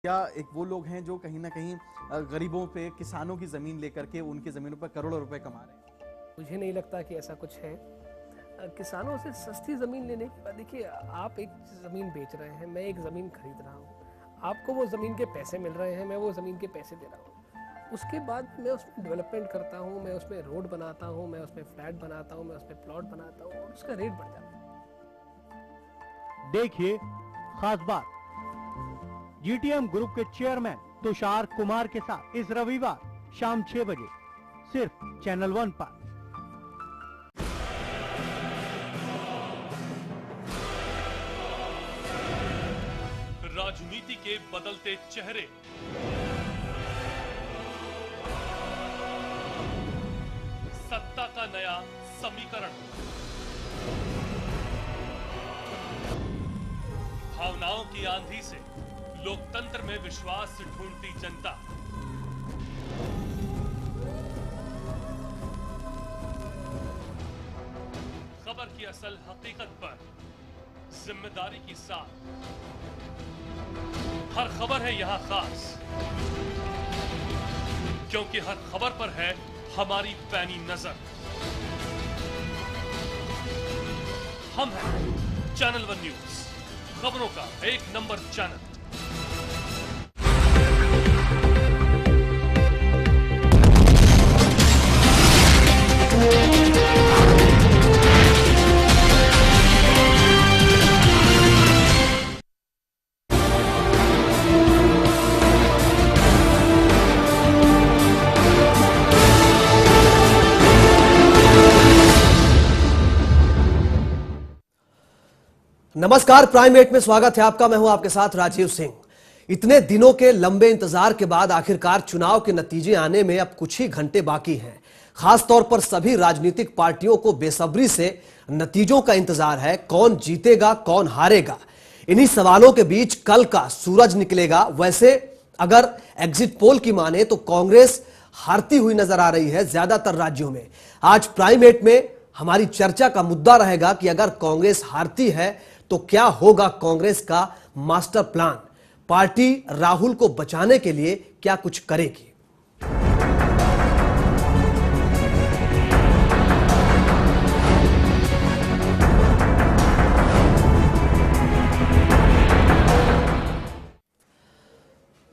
क्या एक वो लोग हैं जो कहीं ना कहीं गरीबों पे, किसानों की जमीन लेकर के उनकी जमीनों पर करोड़ों रुपए कमा रहे हैं? मुझे नहीं लगता कि ऐसा कुछ है। किसानों से सस्ती ज़मीन लेने के बाद देखिए, आप एक ज़मीन बेच रहे हैं, मैं एक ज़मीन खरीद रहा हूँ, आपको वो ज़मीन के पैसे मिल रहे हैं, मैं वो ज़मीन के पैसे दे रहा हूँ। उसके बाद मैं उसमें डेवलपमेंट करता हूँ, मैं उसमें रोड बनाता हूँ, मैं उसमें फ्लैट बनाता हूँ, मैं उसमें प्लॉट बनाता हूँ और उसका रेट बढ़ जाता है। देखिए खास बात जीटीएम ग्रुप के चेयरमैन तुषार कुमार के साथ इस रविवार शाम 6 बजे सिर्फ चैनल 1 पर। राजनीति के बदलते चेहरे, सत्ता का नया समीकरण, भावनाओं की आंधी से लोकतंत्र में विश्वास ढूंढती जनता, खबर की असल हकीकत पर जिम्मेदारी के साथ हर खबर है यहां खास, क्योंकि हर खबर पर है हमारी पैनी नजर। हम हैं चैनल 1 न्यूज, खबरों का एक नंबर चैनल। नमस्कार, प्राइम 8 में स्वागत है आपका। मैं हूं आपके साथ राजीव सिंह। इतने दिनों के लंबे इंतजार के बाद आखिरकार चुनाव के नतीजे आने में अब कुछ ही घंटे बाकी हैं। खासतौर पर सभी राजनीतिक पार्टियों को बेसब्री से नतीजों का इंतजार है। कौन जीतेगा, कौन हारेगा, इन्हीं सवालों के बीच कल का सूरज निकलेगा। वैसे अगर एग्जिट पोल की माने तो कांग्रेस हारती हुई नजर आ रही है ज्यादातर राज्यों में। आज प्राइम 8 में हमारी चर्चा का मुद्दा रहेगा कि अगर कांग्रेस हारती है तो क्या होगा कांग्रेस का मास्टर प्लान, पार्टी राहुल को बचाने के लिए क्या कुछ करेगी।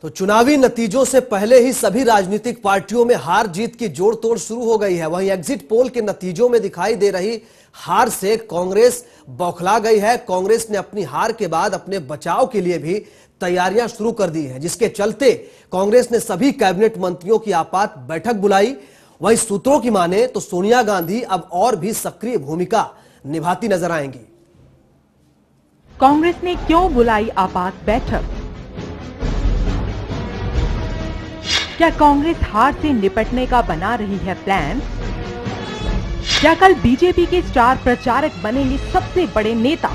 तो चुनावी नतीजों से पहले ही सभी राजनीतिक पार्टियों में हार जीत की जोड़ तोड़ शुरू हो गई है। वहीं एग्जिट पोल के नतीजों में दिखाई दे रही हार से कांग्रेस बौखला गई है। कांग्रेस ने अपनी हार के बाद अपने बचाव के लिए भी तैयारियां शुरू कर दी हैं, जिसके चलते कांग्रेस ने सभी कैबिनेट मंत्रियों की आपात बैठक बुलाई। वहीं सूत्रों की माने तो सोनिया गांधी अब और भी सक्रिय भूमिका निभाती नजर आएंगी। कांग्रेस ने क्यों बुलाई आपात बैठक? क्या कांग्रेस हार से निपटने का बना रही है प्लान? क्या कल बीजेपी के स्टार प्रचारक बनेंगे सबसे बड़े नेता?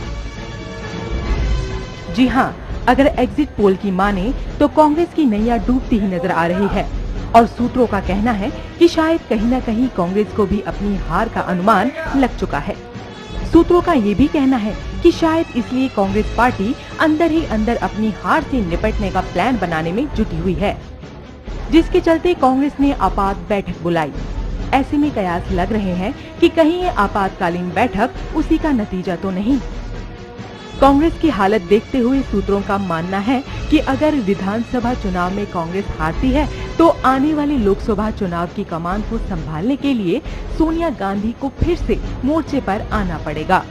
जी हां, अगर एग्जिट पोल की माने तो कांग्रेस की नैया डूबती ही नजर आ रही है और सूत्रों का कहना है कि शायद कहीं न कहीं कांग्रेस को भी अपनी हार का अनुमान लग चुका है। सूत्रों का ये भी कहना है कि शायद इसलिए कांग्रेस पार्टी अंदर ही अंदर अपनी हार से निपटने का प्लान बनाने में जुटी हुई है, जिसके चलते कांग्रेस ने आपात बैठक बुलाई। ऐसे में कयास लग रहे हैं कि कहीं ये आपातकालीन बैठक उसी का नतीजा तो नहीं। कांग्रेस की हालत देखते हुए सूत्रों का मानना है कि अगर विधानसभा चुनाव में कांग्रेस हारती है तो आने वाले लोकसभा चुनाव की कमान को संभालने के लिए सोनिया गांधी को फिर से मोर्चे पर आना पड़ेगा,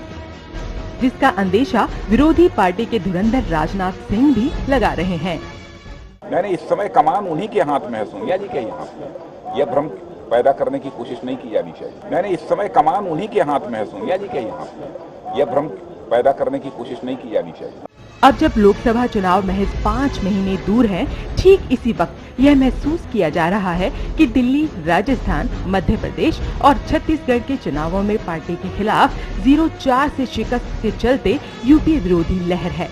जिसका अंदेशा विरोधी पार्टी के धुरंधर राजनाथ सिंह भी लगा रहे हैं। मैंने इस समय कमान उन्हीं के हाथ में है, सोनिया जी के यहाँ। यह भ्रम पैदा करने की कोशिश नहीं की जानी चाहिए। मैंने इस समय कमान उन्हीं के हाथ में है, सोनिया जी के यहाँ। यह भ्रम पैदा करने की कोशिश नहीं की जानी चाहिए। अब जब लोकसभा चुनाव महज 5 महीने दूर हैं, ठीक इसी वक्त यह महसूस किया जा रहा है कि दिल्ली, राजस्थान, मध्य प्रदेश और छत्तीसगढ़ के चुनावों में पार्टी के खिलाफ 0-4 से शिकस्त के चलते यूपीए विरोधी लहर है,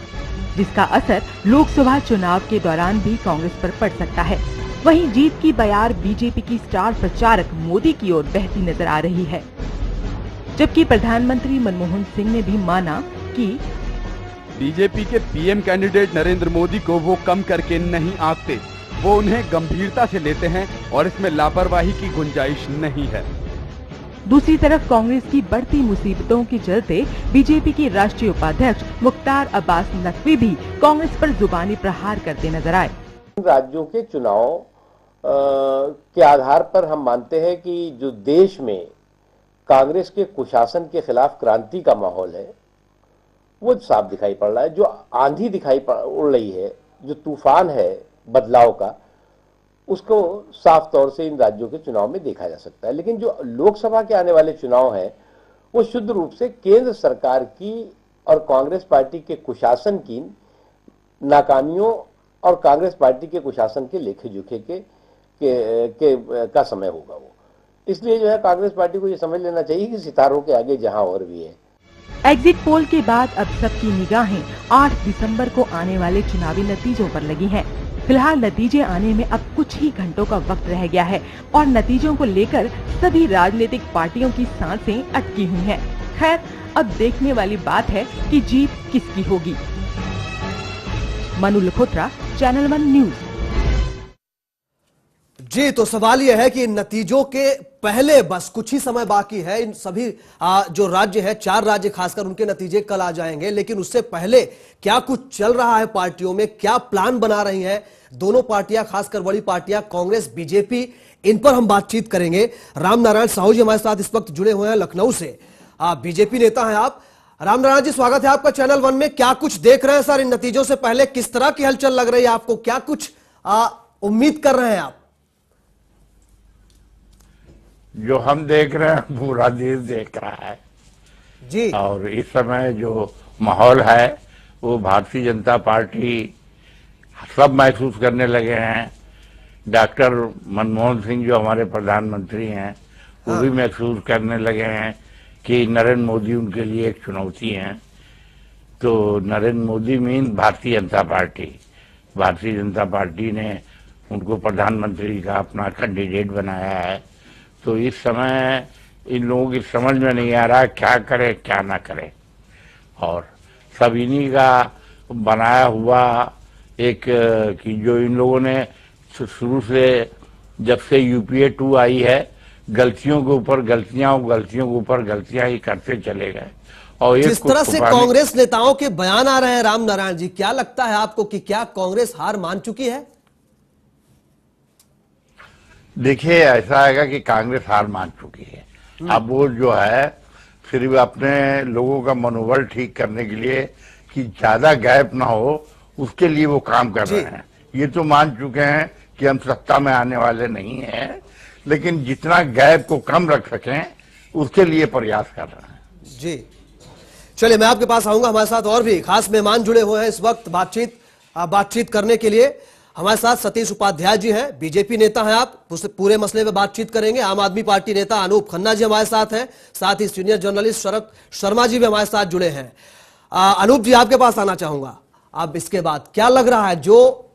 जिसका असर लोकसभा चुनाव के दौरान भी कांग्रेस पर पड़ सकता है। वहीं जीत की बयार बीजेपी की स्टार प्रचारक मोदी की ओर बहती नजर आ रही है, जबकि प्रधानमंत्री मनमोहन सिंह ने भी माना कि बीजेपी के पीएम कैंडिडेट नरेंद्र मोदी को वो कम करके नहीं आंकते, वो उन्हें गंभीरता से लेते हैं और इसमें लापरवाही की गुंजाइश नहीं है। दूसरी तरफ कांग्रेस की बढ़ती मुसीबतों के चलते बीजेपी के राष्ट्रीय उपाध्यक्ष मुख्तार अब्बास नकवी भी कांग्रेस पर जुबानी प्रहार करते नजर आए। राज्यों के चुनाव के आधार पर हम मानते हैं कि जो देश में कांग्रेस के कुशासन के खिलाफ क्रांति का माहौल है वो साफ दिखाई पड़ रहा है। जो आंधी दिखाई उड़ रही है, जो तूफान है बदलाव का, उसको साफ तौर से इन राज्यों के चुनाव में देखा जा सकता है। लेकिन जो लोकसभा के आने वाले चुनाव हैं वो शुद्ध रूप से केंद्र सरकार की और कांग्रेस पार्टी के कुशासन की नाकामियों और कांग्रेस पार्टी के कुशासन के लेखे जोखे का समय होगा। वो इसलिए जो है कांग्रेस पार्टी को ये समझ लेना चाहिए कि सितारों के आगे जहां और भी है। एग्जिट पोल के बाद अब सबकी निगाहें 8 दिसंबर को आने वाले चुनावी नतीजों पर लगी हैं। फिलहाल नतीजे आने में अब कुछ ही घंटों का वक्त रह गया है और नतीजों को लेकर सभी राजनीतिक पार्टियों की सांसें अटकी हुई हैं। खैर, अब देखने वाली बात है कि जीत किसकी होगी। Manu Lakhotra, channel 1 news. जी, तो सवाल यह है कि इन नतीजों के पहले बस कुछ ही समय बाकी है। इन सभी जो राज्य है, 4 राज्य खासकर, उनके नतीजे कल आ जाएंगे। लेकिन उससे पहले क्या कुछ चल रहा है पार्टियों में, क्या प्लान बना रही हैं दोनों पार्टियां, खासकर बड़ी पार्टियां कांग्रेस बीजेपी, इन पर हम बातचीत करेंगे। राम नारायण साहू जी हमारे साथ इस वक्त जुड़े हुए हैं लखनऊ से। बीजेपी नेता हैं आप। राम नारायण जी, स्वागत है आपका चैनल 1 में। क्या कुछ देख रहे हैं सर इन नतीजों से पहले? किस तरह की हलचल लग रही है आपको? क्या कुछ उम्मीद कर रहे हैं आप? जो हम देख रहे हैं पूरा देश देख रहा है जी। और इस समय जो माहौल है वो भारतीय जनता पार्टी सब महसूस करने लगे हैं। डॉक्टर मनमोहन सिंह जो हमारे प्रधानमंत्री हैं वो भी महसूस करने लगे हैं कि नरेंद्र मोदी उनके लिए एक चुनौती है। तो Narendra Modi mean Bharatiya Janata party. Bharatiya Janata party ने उनको प्रधानमंत्री का अपना कैंडिडेट बनाया है। तो इस समय इन लोगों की समझ में नहीं आ रहा क्या करे क्या ना करे, और सब इन्हीं का बनाया हुआ एक कि जो इन लोगों ने शुरू से जब से यूपीए 2 आई है गलतियों के ऊपर गलतियां और गलतियों के ऊपर गलतियां ही करते चले गए। और जिस तरह से कांग्रेस नेताओं के बयान आ रहे हैं राम नारायण जी, क्या लगता है आपको कि क्या कांग्रेस हार मान चुकी है? देखिए, ऐसा आएगा कि कांग्रेस हार मान चुकी है। अब वो जो है सिर्फ अपने लोगों का मनोबल ठीक करने के लिए कि ज्यादा गैप ना हो उसके लिए वो काम कर रहे हैं। ये तो मान चुके हैं कि हम सत्ता में आने वाले नहीं हैं, लेकिन जितना गैप को कम रख सकें उसके लिए प्रयास कर रहे हैं। जी, चलिए मैं आपके पास आऊंगा। हमारे साथ और भी खास मेहमान जुड़े हुए हैं इस वक्त बातचीत करने के लिए। हमारे साथ सतीश उपाध्याय जी हैं, बीजेपी नेता हैं आप, पूरे मसले पे बातचीत करेंगे। आम आदमी पार्टी नेता अनूप खन्ना जी हमारे साथ हैं, साथ ही सीनियर जर्नलिस्ट शरद शर्मा जी भी हमारे साथ जुड़े हैं। अनूप जी, आपके पास आना चाहूंगा। अब इसके बाद क्या लग रहा है, जो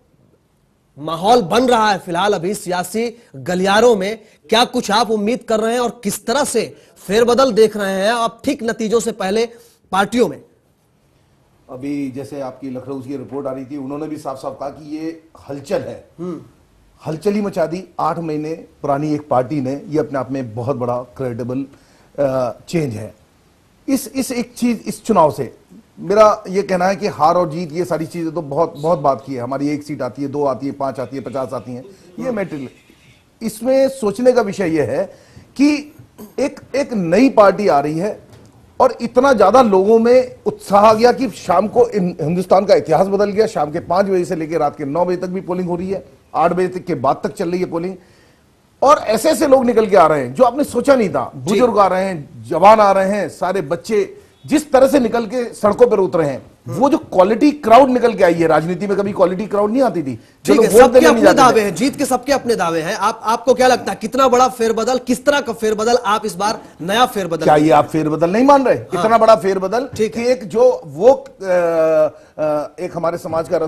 माहौल बन रहा है फिलहाल अभी सियासी गलियारों में, क्या कुछ आप उम्मीद कर रहे हैं और किस तरह से फेरबदल देख रहे हैं आप ठीक नतीजों से पहले पार्टियों में? अभी जैसे आपकी लखनऊ की रिपोर्ट आ रही थी, उन्होंने भी साफ साफ कहा कि ये हलचल है, हलचल ही मचा दी। 8 महीने पुरानी एक पार्टी ने, ये अपने आप में बहुत बड़ा क्रेडिबल चेंज है। इस एक चीज, इस चुनाव से मेरा ये कहना है कि हार और जीत ये सारी चीजें तो बहुत बात की है। हमारी 1 सीट आती है, 2 आती है, 5 आती है, 50 आती है, ये मैटर। इसमें सोचने का विषय यह है कि एक नई पार्टी आ रही है और इतना ज्यादा लोगों में उत्साह आ गया कि शाम को हिंदुस्तान का इतिहास बदल गया। शाम के 5 बजे से लेकर रात के 9 बजे तक भी पोलिंग हो रही है, 8 बजे तक के बाद तक चल रही है पोलिंग। और ऐसे ऐसे लोग निकल के आ रहे हैं जो आपने सोचा नहीं था। बुजुर्ग आ रहे हैं, जवान आ रहे हैं, सारे बच्चे जिस तरह से निकल के सड़कों पर उतरे हैं, वो जो क्वालिटी क्राउड निकल के आई है, राजनीति में कभी क्वालिटी क्राउड नहीं आती थी। ठीक है, सबके अपने दावे हैं, जीत के सबके अपने दावे हैं। आपको क्या लगता है कितना बड़ा फेरबदल, किस तरह का फेरबदल आप इस बार नया फेरबदल? क्या ये आप फेरबदल नहीं मान रहे? हाँ। इतना बड़ा फेरबदल कि एक जो वो एक हमारे समाज का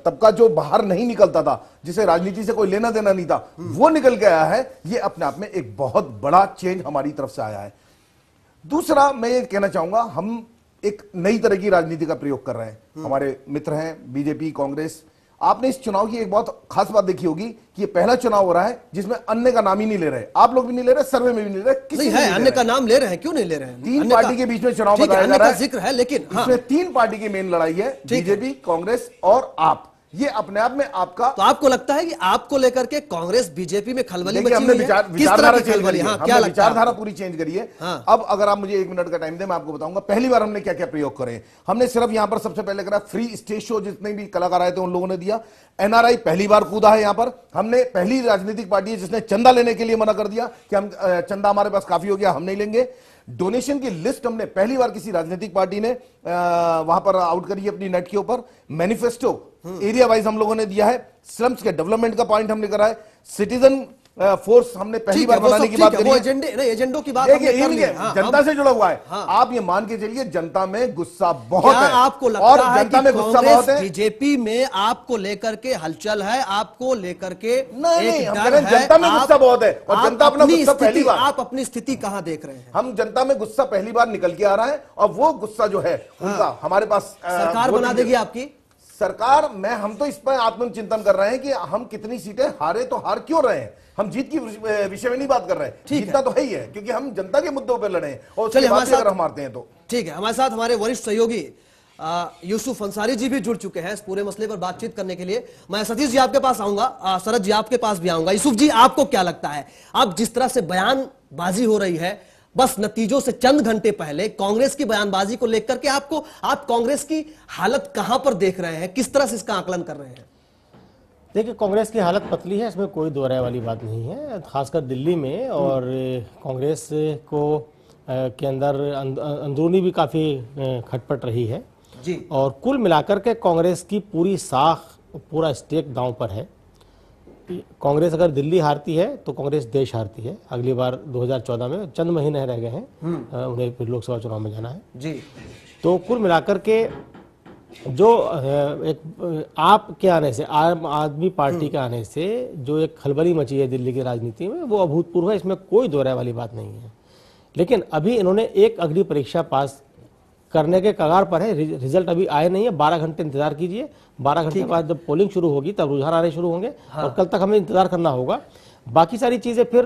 तबका जो बाहर नहीं निकलता था, जिसे राजनीति से कोई लेना देना नहीं था, वो निकल के आया है। ये अपने आप में एक बहुत बड़ा चेंज हमारी तरफ से आया है। दूसरा मैं ये कहना चाहूंगा, हम एक नई तरह की राजनीति का प्रयोग कर रहे हैं। हमारे मित्र हैं बीजेपी, कांग्रेस। आपने इस चुनाव की एक बहुत खास बात देखी होगी कि ये पहला चुनाव हो रहा है जिसमें अन्य का नाम ही नहीं ले रहे। आप लोग भी नहीं ले रहे, सर्वे में भी नहीं ले रहे, किसी नहीं है, अन्य का नाम ले रहे हैं, क्यों नहीं ले रहे हैं? तीन पार्टी के बीच में चुनाव बताया जा रहा है, जिक्र है, लेकिन इसमें तीन पार्टी की मेन लड़ाई है, बीजेपी, कांग्रेस और आप। ये अपने आप में आपका, तो आपको लगता है कि आपको लेकर के कांग्रेस बीजेपी में खलबली मची हमने हुई है? विचारधारा चेंज करी है, क्या लगता है? विचारधारा पूरी चेंज करी है। अब अगर आप मुझे 1 मिनट का टाइम दें, मैं आपको बताऊंगा पहली बार हमने क्या क्या प्रयोग करे। हमने सिर्फ यहां पर सबसे पहले करा फ्री स्टेज शो, जितने भी कलाकार आए थे उन लोगों ने दिया। एनआरआई पहली बार कूदा है यहां पर। हमने पहली राजनीतिक पार्टी है जिसने चंदा लेने के लिए मना कर दिया कि हम चंदा हमारे पास काफी हो गया, हम नहीं लेंगे। डोनेशन की लिस्ट हमने पहली बार किसी राजनीतिक पार्टी ने वहां पर आउट करी है अपनी नेट के ऊपर। मैनिफेस्टो एरिया वाइज हम लोगों ने दिया है। स्लम्स के डेवलपमेंट का पॉइंट हमने करा है। सिटीजन फोर्स हमने पहली बार बनाने की बात करी है। एजेंडों की बात हमने कर ली है। जनता से जुड़ा हुआ है। आप ये मान के चलिए जनता में गुस्सा बहुत है। आपको लगता और है जनता कि में गुस्सा बहुत है, बीजेपी में आपको लेकर के हलचल है, आपको लेकर के नहीं, हम कह रहे हैं जनता में गुस्सा बहुत है और जनता अपना गुस्सा पहली बार, आप अपनी स्थिति कहां देख रहे हैं? हम जनता में गुस्सा पहली बार निकल के आ रहा है और वो गुस्सा जो है उनका हमारे पास सरकार बना देगी आपकी सरकार में। हम तो इस पर आत्मचिंतन कर रहे हैं कि हम कितनी सीटें हारे तो हार क्यों रहे हैं। हम जीत की विषय में नहीं बात कर रहे हैं, जीतना तो है ही है क्योंकि हम जनता के मुद्दों पर लड़े हैं और उसके बाद अगर हम हारते हैं तो ठीक है। हमारे साथ हमारे वरिष्ठ सहयोगी यूसुफ अंसारी जी भी जुड़ चुके हैं इस पूरे मसले पर बातचीत करने के लिए। मैं सतीश जी आपके पास आऊंगा, शरद जी आपके पास भी आऊंगा। यूसुफ जी, आपको क्या लगता है, अब जिस तरह से बयानबाजी हो रही है, बस नतीजों से चंद घंटे पहले कांग्रेस की बयानबाजी को लेकर के आप कांग्रेस की हालत कहां पर देख रहे हैं, किस तरह से इसका आकलन कर रहे हैं? देखिए, कांग्रेस की हालत पतली है, इसमें कोई दो राय वाली बात नहीं है। खासकर दिल्ली में और कांग्रेस को के अंदर अंदरूनी भी काफ़ी खटपट रही है जी। और कुल मिलाकर के कांग्रेस की पूरी साख, पूरा स्टेक दांव पर है। कांग्रेस अगर दिल्ली हारती है तो कांग्रेस देश हारती है। अगली बार 2014 में चंद महीने रह गए हैं, उन्हें फिर लोकसभा चुनाव में जाना है जी। तो कुल मिलाकर के जो एक आप के आने से, आम आदमी पार्टी के आने से जो एक खलबली मची है दिल्ली की राजनीति में, वो अभूतपूर्व है, इसमें कोई दो राय वाली बात नहीं है। लेकिन अभी इन्होंने एक अग्नि परीक्षा पास करने के कगार पर है। रिजल्ट अभी आए नहीं है, 12 घंटे इंतजार कीजिए। 12 घंटे बाद जब पोलिंग शुरू होगी तब रुझान आने शुरू होंगे और कल तक हमें इंतजार करना होगा। बाकी सारी चीजें फिर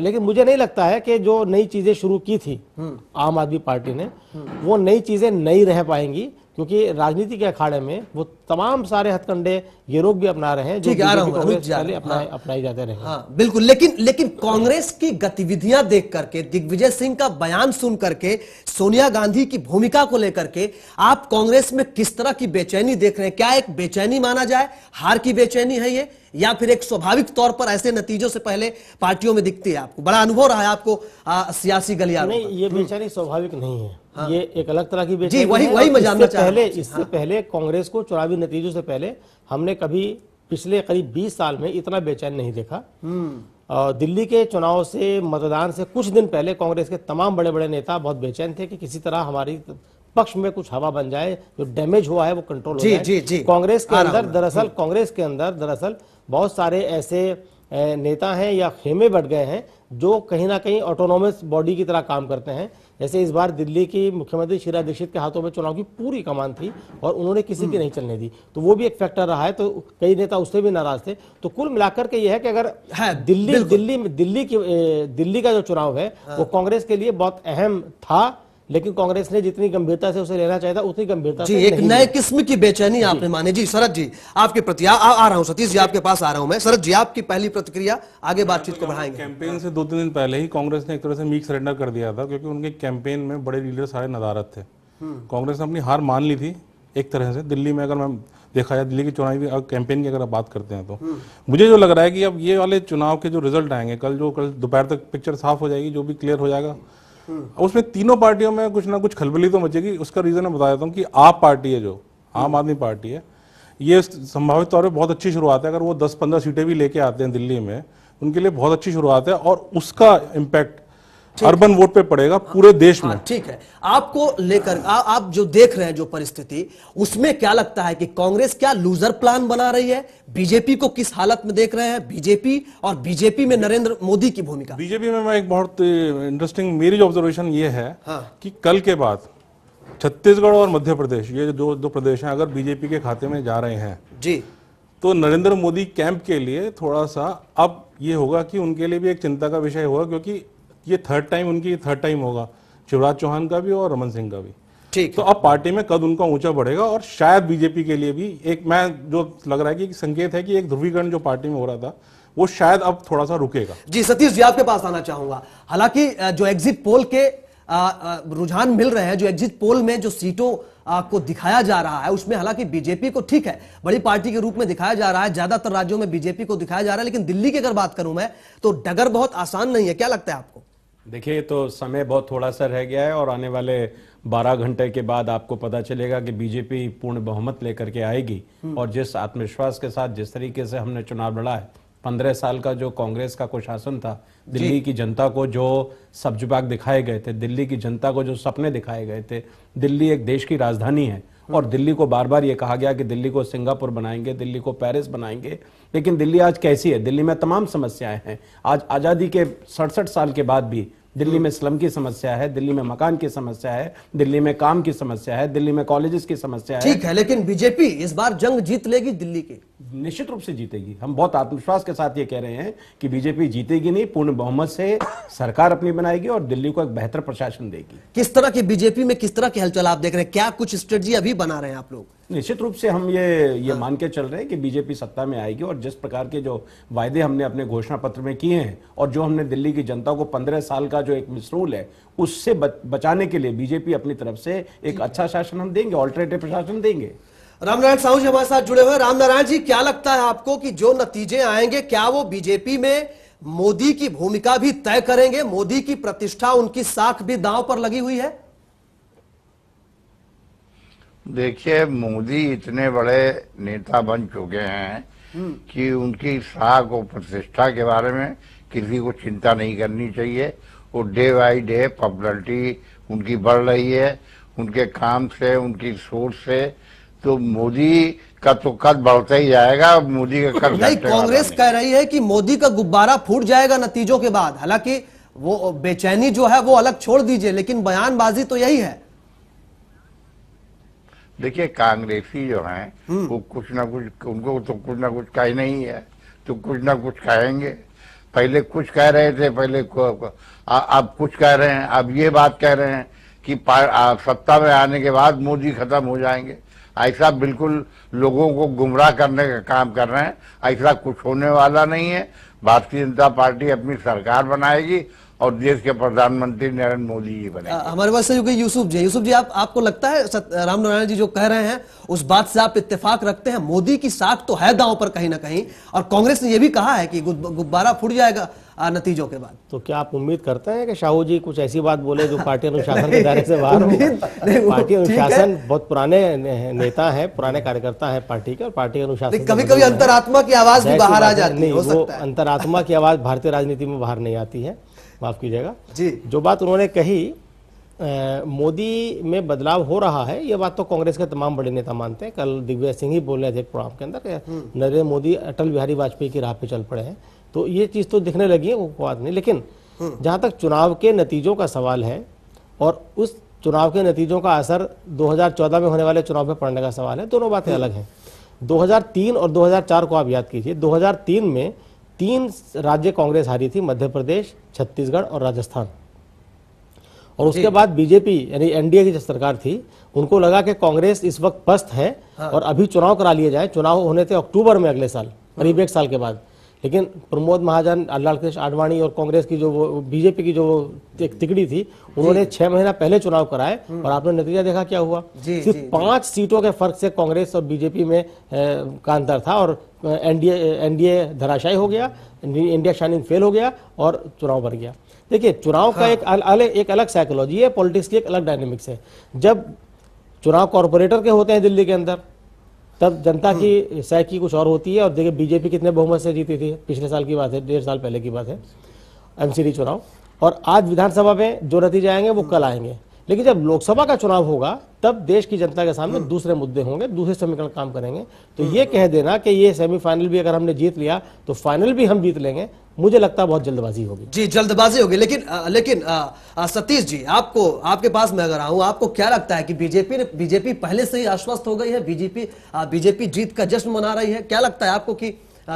लेकिन मुझे नहीं लगता है कि जो नई चीजें शुरू की थी आम आदमी पार्टी ने, वो नई चीजें नई रह पाएंगी, क्योंकि राजनीति के अखाड़े में वो तमाम सारे हथकंडे ये लोग भी अपना रहे हैं जो अपनाए जाते रहे। हाँ, बिल्कुल। लेकिन कांग्रेस की गतिविधियां देख करके, दिग्विजय सिंह का बयान सुन करके, सोनिया गांधी की भूमिका को लेकर के आप कांग्रेस में किस तरह की बेचैनी देख रहे हैं? क्या एक बेचैनी माना जाए, हार की बेचैनी है ये, या फिर एक स्वाभाविक तौर पर ऐसे नतीजों से पहले पार्टियों में दिखती है? आपको बड़ा अनुभव रहा है आपको सियासी गलियारों में। नहीं, ये बेचैनी स्वाभाविक नहीं है। हाँ। ये एक अलग तरह की बेचैनी जी, वही मैं जानना चाह रहा हूं। इससे पहले कांग्रेस को चुनावी नतीजों से पहले हमने कभी पिछले करीब 20 साल में इतना बेचैन नहीं देखा। दिल्ली के चुनाव से, मतदान से कुछ दिन पहले कांग्रेस के तमाम बड़े बड़े नेता बहुत बेचैन थे कि किसी तरह हमारी पक्ष में कुछ हवा बन जाए, जो डैमेज हुआ है वो कंट्रोल हो जाए। कांग्रेस के अंदर दरअसल बहुत सारे ऐसे नेता हैं या खेमे बढ़ गए हैं जो कहीं ना कहीं ऑटोनोमस बॉडी की तरह काम करते हैं। जैसे इस बार दिल्ली की मुख्यमंत्री शीला दीक्षित के हाथों में चुनाव की पूरी कमान थी और उन्होंने किसी की नहीं चलने दी, तो वो भी एक फैक्टर रहा है। तो कई नेता उससे भी नाराज थे। तो कुल मिलाकर के ये है कि अगर दिल्ली का जो चुनाव है वो कांग्रेस के लिए बहुत अहम था, लेकिन कांग्रेस ने जितनी गंभीरता से उसे लेना चाहिए था उतनी गंभीरता जी, से एक नए किस्म की बेचैनी आपने माने। जी शरद जी, आपके प्रति आ रहा हूं, सतीश जी आपके पास आ रहा हूं मैं। शरद जी, आपकी पहली प्रतिक्रिया, आगे बातचीत को बढ़ाएंगे। कैंपेन से 2-3 दिन पहले ही कांग्रेस ने एक तरह से मीक सरेंडर कर दिया था, क्योंकि उनके कैंपेन में बड़े लीडर सारे नदारत थे। कांग्रेस ने अपनी हार मान ली थी एक तरह से। दिल्ली में अगर मैं देखा जाए, दिल्ली की चुनावी कैंपेन की अगर आप बात करते हैं तो मुझे जो लग रहा है कि अब ये वाले चुनाव के जो रिजल्ट आएंगे कल दोपहर तक पिक्चर साफ हो जाएगी, जो भी क्लियर हो जाएगा। उसमें तीनों पार्टियों में कुछ ना कुछ खलबली तो मचेगी। उसका रीजन मैं बता देता हूँ कि आप पार्टी है, जो आम आदमी पार्टी है, ये संभावित तौर पे बहुत अच्छी शुरुआत है। अगर वो 10-15 सीटें भी लेके आते हैं दिल्ली में, उनके लिए बहुत अच्छी शुरुआत है और उसका इम्पैक्ट अर्बन वोट पे पड़ेगा पूरे देश में। ठीक है, आपको लेकर आप जो देख रहे हैं जो परिस्थिति, उसमें क्या लगता है कि कांग्रेस क्या लूजर प्लान बना रही है? बीजेपी को किस हालत में देख रहे हैं? बीजेपी में नरेंद्र मोदी की भूमिका। बीजेपी में मैं एक बहुत इंटरेस्टिंग, मेरी जो ऑब्जर्वेशन ये है कि कल के बाद छत्तीसगढ़ और मध्य प्रदेश, ये दो प्रदेश हैं, अगर बीजेपी के खाते में जा रहे हैं जी, तो नरेंद्र मोदी कैंप के लिए थोड़ा सा अब ये होगा कि उनके लिए भी एक चिंता का विषय होगा, क्योंकि ये थर्ड टाइम होगा शिवराज चौहान का भी और रमन सिंह का भी। ठीक, तो अब पार्टी में कद उनका ऊंचा बढ़ेगा और शायद बीजेपी के लिए भी एक, मैं जो लग रहा है कि संकेत है कि एक ध्रुवीकरण जो पार्टी में हो रहा था वो शायद अब थोड़ा सा रुकेगा। जी सतीश जी, आपके पास आना चाहूंगा। हालांकि जो एग्जिट पोल के रुझान मिल रहे हैं, जो एग्जिट पोल में जो सीटों को दिखाया जा रहा है उसमें हालांकि बीजेपी को ठीक है बड़ी पार्टी के रूप में दिखाया जा रहा है, ज्यादातर राज्यों में बीजेपी को दिखाया जा रहा है, लेकिन दिल्ली की अगर बात करूं मैं तो डगर बहुत आसान नहीं है। क्या लगता है आपको? देखिए, तो समय बहुत थोड़ा सा रह गया है और आने वाले 12 घंटे के बाद आपको पता चलेगा कि बीजेपी पूर्ण बहुमत लेकर के आएगी। और जिस आत्मविश्वास के साथ जिस तरीके से हमने चुनाव लड़ा है, 15 साल का जो कांग्रेस का कुशासन था, दिल्ली की जनता को जो सब्जुबाग दिखाए गए थे, दिल्ली की जनता को जो सपने दिखाए गए थे, दिल्ली एक देश की राजधानी है और दिल्ली को बार बार ये कहा गया कि दिल्ली को सिंगापुर बनाएंगे, दिल्ली को पेरिस बनाएंगे, लेकिन दिल्ली आज कैसी है? दिल्ली में तमाम समस्याएं हैं। आज आजादी के 67 साल के बाद भी दिल्ली में स्लम की समस्या है, दिल्ली में मकान की समस्या है, दिल्ली में काम की समस्या है, दिल्ली में कॉलेजेस की समस्या है। ठीक है, लेकिन बीजेपी इस बार जंग जीत लेगी दिल्ली की? निश्चित रूप से जीतेगी। हम बहुत आत्मविश्वास के साथ ये कह रहे हैं कि बीजेपी जीतेगी नहीं, पूर्ण बहुमत से सरकार अपनी बनाएगी और दिल्ली को एक बेहतर प्रशासन देगी। किस तरह की बीजेपी में किस तरह की हलचल आप देख रहे हैं? क्या कुछ स्ट्रेटजी अभी बना रहे हैं आप लोग? निश्चित रूप से हम ये मान के चल रहे हैं कि बीजेपी सत्ता में आएगी और जिस प्रकार के जो वायदे हमने अपने घोषणा पत्र में किए हैं और जो हमने दिल्ली की जनता को 15 साल का जो एक मिसरूल है उससे बचाने के लिए बीजेपी अपनी तरफ से एक अच्छा शासन हम देंगे, ऑल्टरनेटिव प्रशासन देंगे। रामनारायण साहू जी हमारे साथ जुड़े हुए हैं। रामनारायण जी, क्या लगता है आपको कि जो नतीजे आएंगे क्या वो बीजेपी में मोदी की भूमिका भी तय करेंगे? मोदी की प्रतिष्ठा, उनकी साख भी दांव पर लगी हुई है? देखिए, मोदी इतने बड़े नेता बन चुके हैं कि उनकी साख और प्रतिष्ठा के बारे में किसी को चिंता नहीं करनी चाहिए। वो डे बाई डे पॉपुलरिटी उनकी बढ़ रही है, उनके काम से, उनकी सोच से। तो मोदी का तो कद बढ़ता ही जाएगा, मोदी का कद नहीं, कांग्रेस कह रही है कि मोदी का गुब्बारा फूट जाएगा नतीजों के बाद। हालांकि वो बेचैनी जो है वो अलग छोड़ दीजिए, लेकिन बयानबाजी तो यही है। देखिए, कांग्रेसी जो हैं वो कुछ ना कुछ, उनको तो कुछ ना कुछ कहना ही है, तो कुछ ना कुछ कहेंगे। पहले कुछ कह रहे थे, अब कुछ कह रहे हैं, अब ये बात कह रहे हैं कि सत्ता में आने के बाद मोदी खत्म हो जाएंगे। ऐसा बिल्कुल लोगों को गुमराह करने का काम कर रहे हैं। ऐसा कुछ होने वाला नहीं है। भारतीय जनता पार्टी अपनी सरकार बनाएगी और देश के प्रधानमंत्री नरेंद्र मोदी जी बनेंगे। हमारे पास यूसुफ जी, आपको लगता है रामनारायण जी जो कह रहे हैं उस बात से आप इत्तेफाक रखते हैं? मोदी की साख तो है दांव पर कहीं ना कहीं, और कांग्रेस ने यह भी कहा है कि गुब्बारा फूट जाएगा नतीजों के बाद। तो क्या आप उम्मीद करते हैं कि शाहू जी कुछ ऐसी बात बोले जो पार्टी अनुशासन के दायरे से बाहर हो? पार्टी अनुशासन, बहुत पुराने नेता है, पुराने कार्यकर्ता है पार्टी के, और पार्टी अनुशासन कभी कभी अंतरात्मा की आवाज भी बाहर आ जाती है। वो अंतरात्मा की आवाज भारतीय राजनीति में बाहर नहीं आती है, माफ कीजिएगा जी। जो बात उन्होंने कही मोदी में बदलाव हो रहा है, ये बात तो कांग्रेस के तमाम बड़े नेता मानते हैं। कल दिग्विजय सिंह ही बोल रहे थे एक प्रोग्राम के अंदर, नरेंद्र मोदी अटल बिहारी वाजपेयी की राह पे चल पड़े हैं। तो ये चीज तो दिखने लगी है, वो बात नहीं। लेकिन जहां तक चुनाव के नतीजों का सवाल है और उस चुनाव के नतीजों का असर 2014 में होने वाले चुनाव में पड़ने का सवाल है, दोनों बातें अलग हैं। 2003 और 2004 को आप याद कीजिए। 2003 में 3 राज्य कांग्रेस हारी थी, मध्य प्रदेश, छत्तीसगढ़ और राजस्थान। और उसके बाद बीजेपी यानी एनडीए की जो सरकार थी, उनको लगा कि कांग्रेस इस वक्त पस्त है और अभी चुनाव करा लिए जाए। चुनाव होने थे अक्टूबर में अगले साल, करीब 1 साल के बाद। लेकिन प्रमोद महाजन, लाल कृष्ण आडवाणी और कांग्रेस की जो वो बीजेपी की जो एक तिकड़ी थी, उन्होंने 6 महीना पहले चुनाव कराए और आपने नतीजा देखा क्या हुआ। सिर्फ 5 सीटों के फर्क से कांग्रेस और बीजेपी में का अंतर था और एनडीए धराशायी हो गया, इंडिया शाइनिंग फेल हो गया और चुनाव बढ़ गया। देखिए, चुनाव का एक अलग साइकोलॉजी है, पॉलिटिक्स की एक अलग डायनेमिक्स है। जब चुनाव कॉर्पोरेटर के होते हैं दिल्ली के अंदर, तब जनता की साइकी कुछ और होती है। और देखिए बीजेपी कितने बहुमत से जीती थी, पिछले साल की बात है, 1.5 साल पहले की बात है, एमसीडी चुनाव। और आज विधानसभा में जो नतीजे आएंगे वो कल आएंगे। लेकिन जब लोकसभा का चुनाव होगा तब देश की जनता के सामने दूसरे मुद्दे होंगे, दूसरे समीकरण काम करेंगे। तो ये कह देना कि ये सेमीफाइनल भी अगर हमने जीत लिया तो फाइनल भी हम जीत लेंगे, मुझे लगता है बहुत जल्दबाजी होगी। जी, जल्दबाजी होगी। लेकिन सतीश जी, आपके पास मैं अगर आऊं, आपको क्या लगता है कि बीजेपी पहले से ही आश्वस्त हो गई है? बीजेपी जीत का जश्न मना रही है? क्या लगता है आपको कि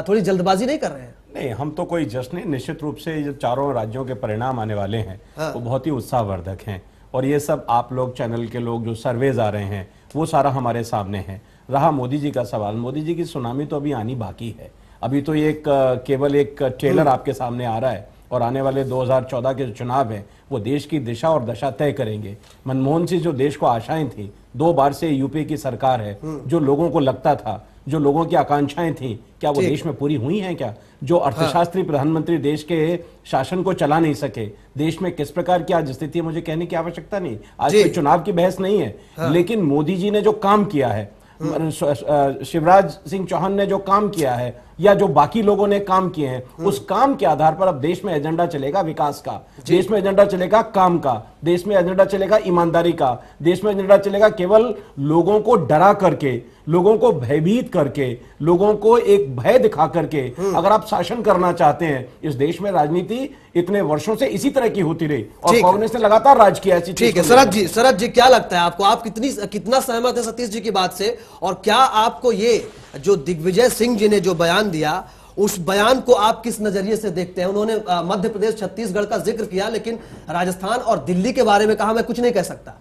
थोड़ी जल्दबाजी नहीं कर रहे हैं? नहीं, हम तो कोई जश्न नहीं, निश्चित रूप से जो चारों राज्यों के परिणाम आने वाले हैं वो बहुत ही उत्साहवर्धक हैं। और ये सब आप लोग, चैनल के लोग, जो सर्वेज आ रहे हैं वो सारा हमारे सामने है। रहा मोदी जी का सवाल, मोदी जी की सुनामी तो अभी आनी बाकी है। अभी तो ये केवल एक ट्रेलर आपके सामने आ रहा है, और आने वाले 2014 के जो चुनाव है वो देश की दिशा और दशा तय करेंगे। मनमोहन सिंह जो देश को आशाएं थी, 2 बार से यूपी की सरकार है, जो लोगों को लगता था, जो लोगों की आकांक्षाएं थी, क्या वो देश में पूरी हुई हैं? क्या जो अर्थशास्त्री प्रधानमंत्री देश के शासन को चला नहीं सके, देश में किस प्रकार की आज स्थिति है, मुझे कहने की आवश्यकता नहीं, आज कोई चुनाव की बहस नहीं है। लेकिन मोदी जी ने जो काम किया है, शिवराज सिंह चौहान ने जो काम किया है, या जो बाकी लोगों ने काम किए हैं, उस काम के आधार पर अब देश में एजेंडा चलेगा विकास का, देश में एजेंडा चलेगा काम का, देश में एजेंडा चलेगा ईमानदारी का, देश में एजेंडा चलेगा केवल लोगों को डरा करके, लोगों को भयभीत करके, लोगों को एक भय दिखा करके अगर आप शासन करना चाहते हैं। इस देश में राजनीति इतने वर्षों से इसी तरह की होती रही और कांग्रेस ने लगातार राज किया। ठीक है, शरद जी क्या लगता है आपको? आप कितना सहमत है सतीश जी की बात से? और क्या आपको ये जो दिग्विजय सिंह जी ने जो बयान दिया, उस बयान को आप किस नजरिए से देखते हैं? उन्होंने मध्य प्रदेश, छत्तीसगढ़ का जिक्र किया, लेकिन राजस्थान और दिल्ली के बारे में कहा मैं कुछ नहीं कह सकता।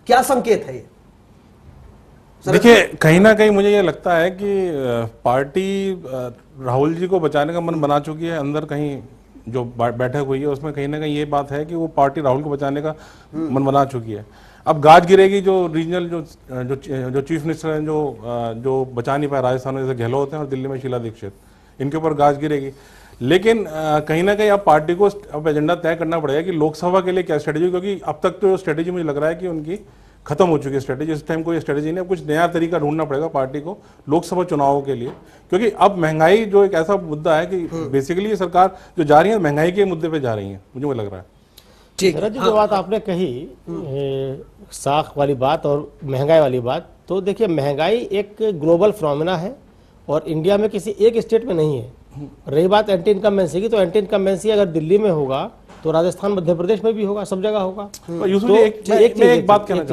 क्या संकेत है ये? देखिए, कहीं ना कहीं मुझे ये लगता है कि पार्टी राहुल जी को बचाने का मन बना चुकी है। अंदर कहीं जो बैठक हुई है उसमें कहीं ना कहीं ये बात है कि वो पार्टी राहुल को बचाने का मन बना चुकी है। अब गाज गिरेगी जो रीजनल जो चीफ मिनिस्टर हैं, जो बचा नहीं पाए राजस्थान में, जैसे गहलोत हैं और दिल्ली में शीला दीक्षित, इनके ऊपर गाज गिरेगी। लेकिन कहीं ना कहीं अब पार्टी को अब एजेंडा तय करना पड़ेगा कि लोकसभा के लिए क्या स्ट्रेटेजी, क्योंकि अब तक तो स्ट्रेटेजी मुझे लग रहा है कि उनकी खत्म हो चुकी है स्ट्रेटेजी। इस टाइम कोई स्ट्रेटेजी नहीं, कुछ नया तरीका ढूंढना पड़ेगा पार्टी को लोकसभा चुनावों के लिए, क्योंकि अब महंगाई जो एक ऐसा मुद्दा है कि बेसिकली ये सरकार जो जा रही है महंगाई के मुद्दे पे जा रही है, मुझे लग रहा है। ठीक है, जो बात आपने कही साख वाली बात और महंगाई वाली बात, तो देखिए महंगाई एक ग्लोबल फिनोमेना है और इंडिया में किसी एक स्टेट में नहीं है। रही बात एंटी इनकम्बेंसी की, तो एंटी इनकम्बेंसी अगर दिल्ली में होगा तो राजस्थान, मध्य प्रदेश में भी होगा, सब जगह होगा। यूसुफ जी, एक बात कहना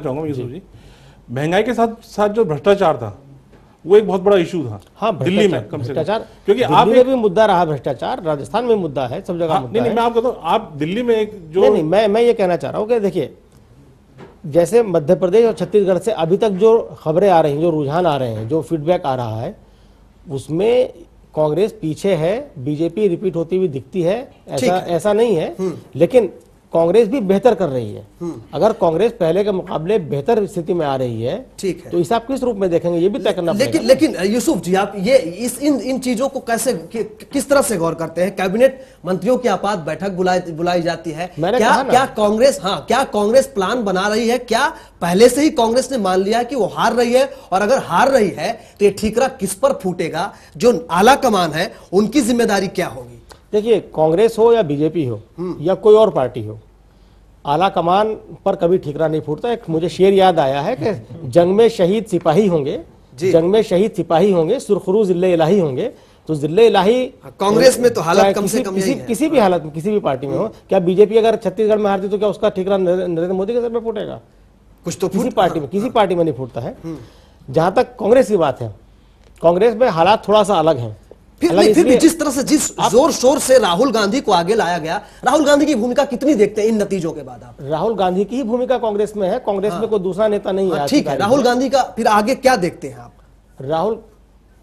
चाहूंगा, यूसुफ जी, महंगाई के साथ जो भ्रष्टाचार था वो एक बहुत बड़ा इशू था। हाँ, दिल्ली में कम से कम, क्योंकि आप भी मुद्दा रहा भ्रष्टाचार, राजस्थान में मुद्दा है, सब जगह मुद्दा है। मैं आपको कहता हूं, आप दिल्ली में एक जो नहीं, मैं ये कहना चाह रहा हूँ कि देखिए, जैसे मध्य प्रदेश और छत्तीसगढ़ से अभी तक जो खबरें आ रही हैं, जो रुझान आ रहे हैं, जो फीडबैक आ रहा है, उसमें कांग्रेस पीछे है, बीजेपी रिपीट होती हुई दिखती है, ऐसा नहीं है। लेकिन कांग्रेस भी बेहतर कर रही है। अगर कांग्रेस पहले के मुकाबले बेहतर स्थिति में आ रही है, ठीक है, तो इसे आप किस रूप में देखेंगे, ये भी तय करना पड़ेगा। लेकिन यूसुफ जी, आप ये इन चीजों को कैसे, किस तरह से गौर करते हैं? कैबिनेट मंत्रियों की आपात बैठक बुलाई जाती है, क्या कांग्रेस प्लान बना रही है? क्या पहले से ही कांग्रेस ने मान लिया है कि वो हार रही है? और अगर हार रही है तो ये ठीकरा किस पर फूटेगा? जो आला कमान है उनकी जिम्मेदारी क्या होगी? देखिए, कांग्रेस हो या बीजेपी हो या कोई और पार्टी हो, आला कमान पर कभी ठीकरा नहीं फूटता। एक मुझे शेर याद आया है कि जंग में शहीद सिपाही होंगे, जंग में शहीद सिपाही होंगे, सुरखरू जिल्ले इलाही होंगे। तो जिल्ले इलाही कांग्रेस में तो हालत कम से कम किसी भी हालत में, किसी भी पार्टी में हो, क्या बीजेपी अगर छत्तीसगढ़ में हारती तो क्या उसका ठीकरा नरेंद्र मोदी के सर पे फूटेगा? कुछ तो किसी पार्टी में नहीं फूटता है। जहां तक कांग्रेस की बात है, कांग्रेस में हालात थोड़ा सा अलग है। फिर भी जिस तरह से, जिस जोर शोर से राहुल गांधी को आगे लाया गया, राहुल गांधी की भूमिका कितनी देखते हैं इन नतीजों के बाद आप? राहुल गांधी की ही भूमिका कांग्रेस में है, कांग्रेस में कोई दूसरा नेता नहीं है। ठीक है, राहुल गांधी का फिर आगे क्या देखते हैं आप? राहुल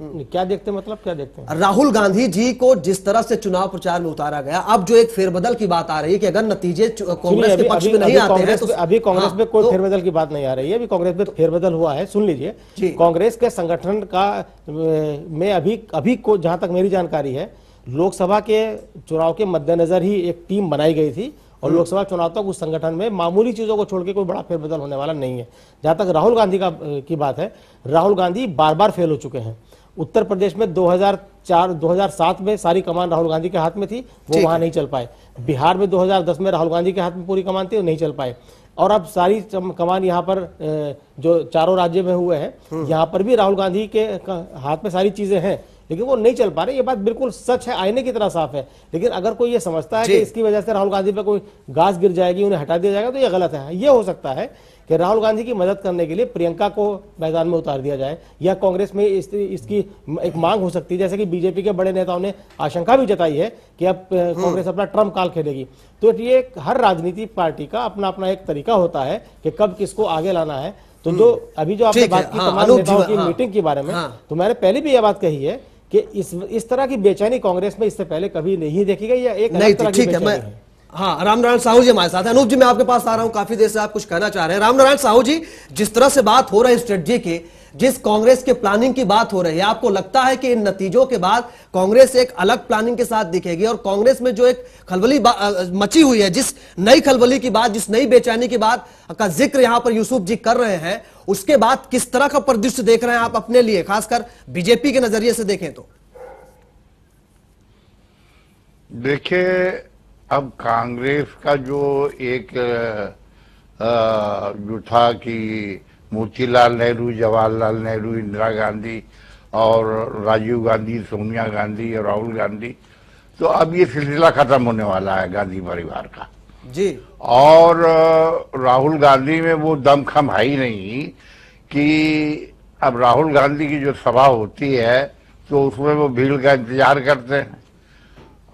क्या देखते हैं, मतलब क्या देखते हैं? राहुल गांधी जी को जिस तरह से चुनाव प्रचार में उतारा गया, अब जो एक फेरबदल की बात आ रही है कि अगर नतीजे कांग्रेस के पक्ष में नहीं आते हैं तो अभी कांग्रेस में कोई फेरबदल की बात नहीं आ रही है। अभी कांग्रेस में फेरबदल हुआ है, सुन लीजिए। कांग्रेस के संगठन का में अभी को जहां तक मेरी जानकारी है, लोकसभा के चुनाव के मद्देनजर ही एक टीम बनाई गई थी और लोकसभा चुनाव तक उस संगठन में मामूली चीजों को छोड़ के कोई बड़ा फेरबदल होने वाला नहीं है। जहां तक राहुल गांधी की बात है, राहुल गांधी बार फेल हो चुके हैं। उत्तर प्रदेश में 2007 में सारी कमान राहुल गांधी के हाथ में थी, वो वहां नहीं चल पाए। बिहार में 2010 में राहुल गांधी के हाथ में पूरी कमान थी, वो नहीं चल पाए। और अब सारी कमान यहाँ पर जो चारों राज्य में हुए हैं, यहाँ पर भी राहुल गांधी के हाथ में सारी चीजें हैं, लेकिन वो नहीं चल पा रहे। ये बात बिल्कुल सच है, आईने की तरह साफ है। लेकिन अगर कोई ये समझता है कि इसकी वजह से राहुल गांधी पर कोई घास गिर जाएगी, उन्हें हटा दिया जाएगा, तो ये गलत है। ये हो सकता है कि राहुल गांधी की मदद करने के लिए प्रियंका को मैदान में उतार दिया जाए, या कांग्रेस में इसकी एक मांग हो सकती है, जैसे कि बीजेपी के बड़े नेताओं ने आशंका भी जताई है कि अब कांग्रेस अपना ट्रम्प कार्ड खेलेगी। तो ये हर राजनीतिक पार्टी का अपना अपना एक तरीका होता है कि कब किसको आगे लाना है। तो जो अभी जो आपने बात की तमाम नेताओं की मीटिंग के बारे में, तो मैंने पहले भी यह बात कही है कि इस तरह की बेचैनी कांग्रेस में इससे पहले कभी नहीं देखी गई, या एक अलग तरह की बेचैनी है। हाँ, रामनारायण साहू जी हमारे साथ हैं। अनूप जी, मैं आपके पास आ रहा हूं, काफी देर से आप कुछ कहना चाह रहे हैं। रामनारायण साहू जी, जिस तरह से बात हो रही है स्ट्रेटजी की, जिस कांग्रेस के प्लानिंग की बात हो रही है, आपको लगता है कि इन नतीजों के बाद कांग्रेस एक अलग प्लानिंग के साथ दिखेगी, और कांग्रेस में जो एक खलबली मची हुई है, जिस नई खलबली की बात, जिस नई बेचैनी की बात का जिक्र यहां पर यूसुफ जी कर रहे हैं, उसके बाद किस तरह का परिदृश्य देख रहे हैं आप अपने लिए, खासकर बीजेपी के नजरिए से देखें तो? देखिए, अब कांग्रेस का जो एक जो था कि मोतीलाल नेहरू, जवाहरलाल नेहरू, इंदिरा गांधी और राजीव गांधी, सोनिया गांधी और राहुल गांधी, तो अब ये सिलसिला खत्म होने वाला है गांधी परिवार का जी। और राहुल गांधी में वो दमखम है ही नहीं कि अब राहुल गांधी की जो सभा होती है तो उसमें वो भीड़ का इंतजार करते हैं,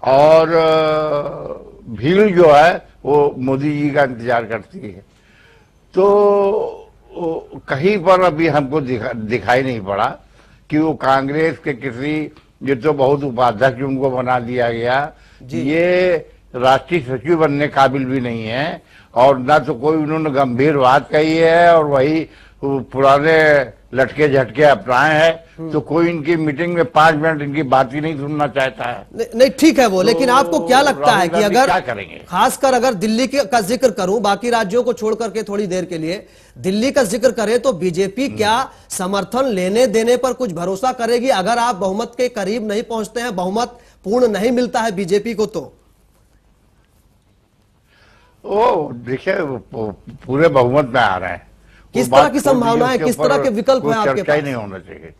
और भीड़ जो है वो मोदी जी का इंतजार करती है। तो कहीं पर अभी हमको दिखाई नहीं पड़ा कि वो कांग्रेस के किसी, ये तो बहुत उपाध्यक्ष उनको बना दिया गया, ये राष्ट्रीय सचिव बनने काबिल भी नहीं है, और ना तो कोई उन्होंने गंभीर बात कही है, और वही पुराने लटके झटके अपनाए हैं। तो कोई इनकी मीटिंग में 5 मिनट इनकी बात ही नहीं सुनना चाहता है। नहीं, ठीक है वो, लेकिन आपको क्या लगता है कि अगर क्या करेंगे? खासकर अगर दिल्ली का जिक्र करूं, बाकी राज्यों को छोड़ करके थोड़ी देर के लिए दिल्ली का जिक्र करें, तो बीजेपी क्या समर्थन लेने देने पर कुछ भरोसा करेगी अगर आप बहुमत के करीब नहीं पहुंचते हैं, बहुमत पूर्ण नहीं मिलता है बीजेपी को? तो ओ देखिए, पूरे बहुमत में आ रहे हैं, किस तरह की संभावना है, किस तरह के विकल्प है आपके पास? नहीं होना चाहिए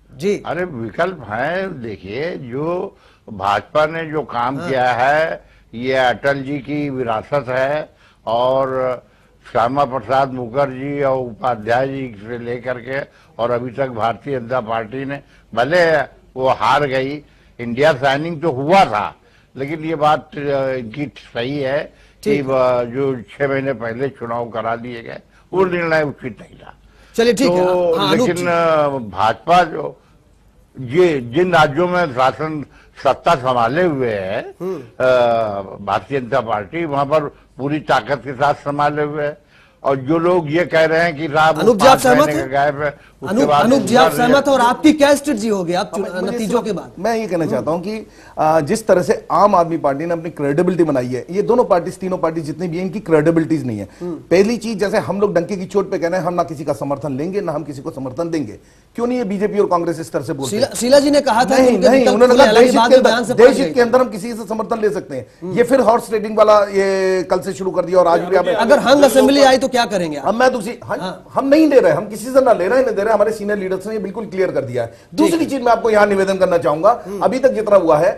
जी। अरे विकल्प है, देखिए जो भाजपा ने जो काम किया है, ये अटल जी की विरासत है, और श्यामा प्रसाद मुखर्जी और उपाध्याय जी से लेकर के और अभी तक भारतीय जनता पार्टी ने, भले वो हार गई, इंडिया साइनिंग तो हुआ था, लेकिन ये बात इनकी सही है कि जो 6 महीने पहले चुनाव करा दिए गए, वो निर्णय उचित नहीं था। चलिए ठीक है। हाँ, लेकिन भाजपा जो ये जिन राज्यों में शासन सत्ता संभाले हुए है भारतीय जनता पार्टी, वहां पर पूरी ताकत के साथ संभाले हुए है, और जो लोग ये कह रहे हैं कि अनूप जी आप सहमत हैं? गायब है, अनूप जी आप सहमत हैं? और आपकी क्या स्ट्रेटजी होगी आप नतीजों के बाद? मैं ये कहना चाहता हूं कि जिस तरह से आम आदमी पार्टी ने अपनी क्रेडिबिलिटी बनाई है, ये दोनों पार्टी, तीनों पार्टी जितनी भी है, इनकी क्रेडिबिलिटीज नहीं है। पहली चीज, जैसे हम लोग डंके की चोट पे कह रहे हैं हम ना किसी का समर्थन लेंगे ना हम किसी को समर्थन देंगे, क्यों नहीं ये बीजेपी और कांग्रेस इस तरह से बोलते हैं? शीला जी ने कहा था नहीं, उन्होंने कहा देश हित के अंदर हम किसी से समर्थन ले सकते हैं। ये फिर हॉर्स ट्रेडिंग वाला ये कल से शुरू कर दिया, और आज भी अगर हंग असेंबली आई तो क्या करेंगे? हम नहीं ले रहे, हम किसी से ना ले रहे हैं, दे रहे, हमारे सीनियर लीडर्स ने ये बिल्कुल क्लियर कर दिया है। दूसरी चीज मैं आपको यहां निवेदन करना चाहूंगा, अभी तक जितना हुआ है,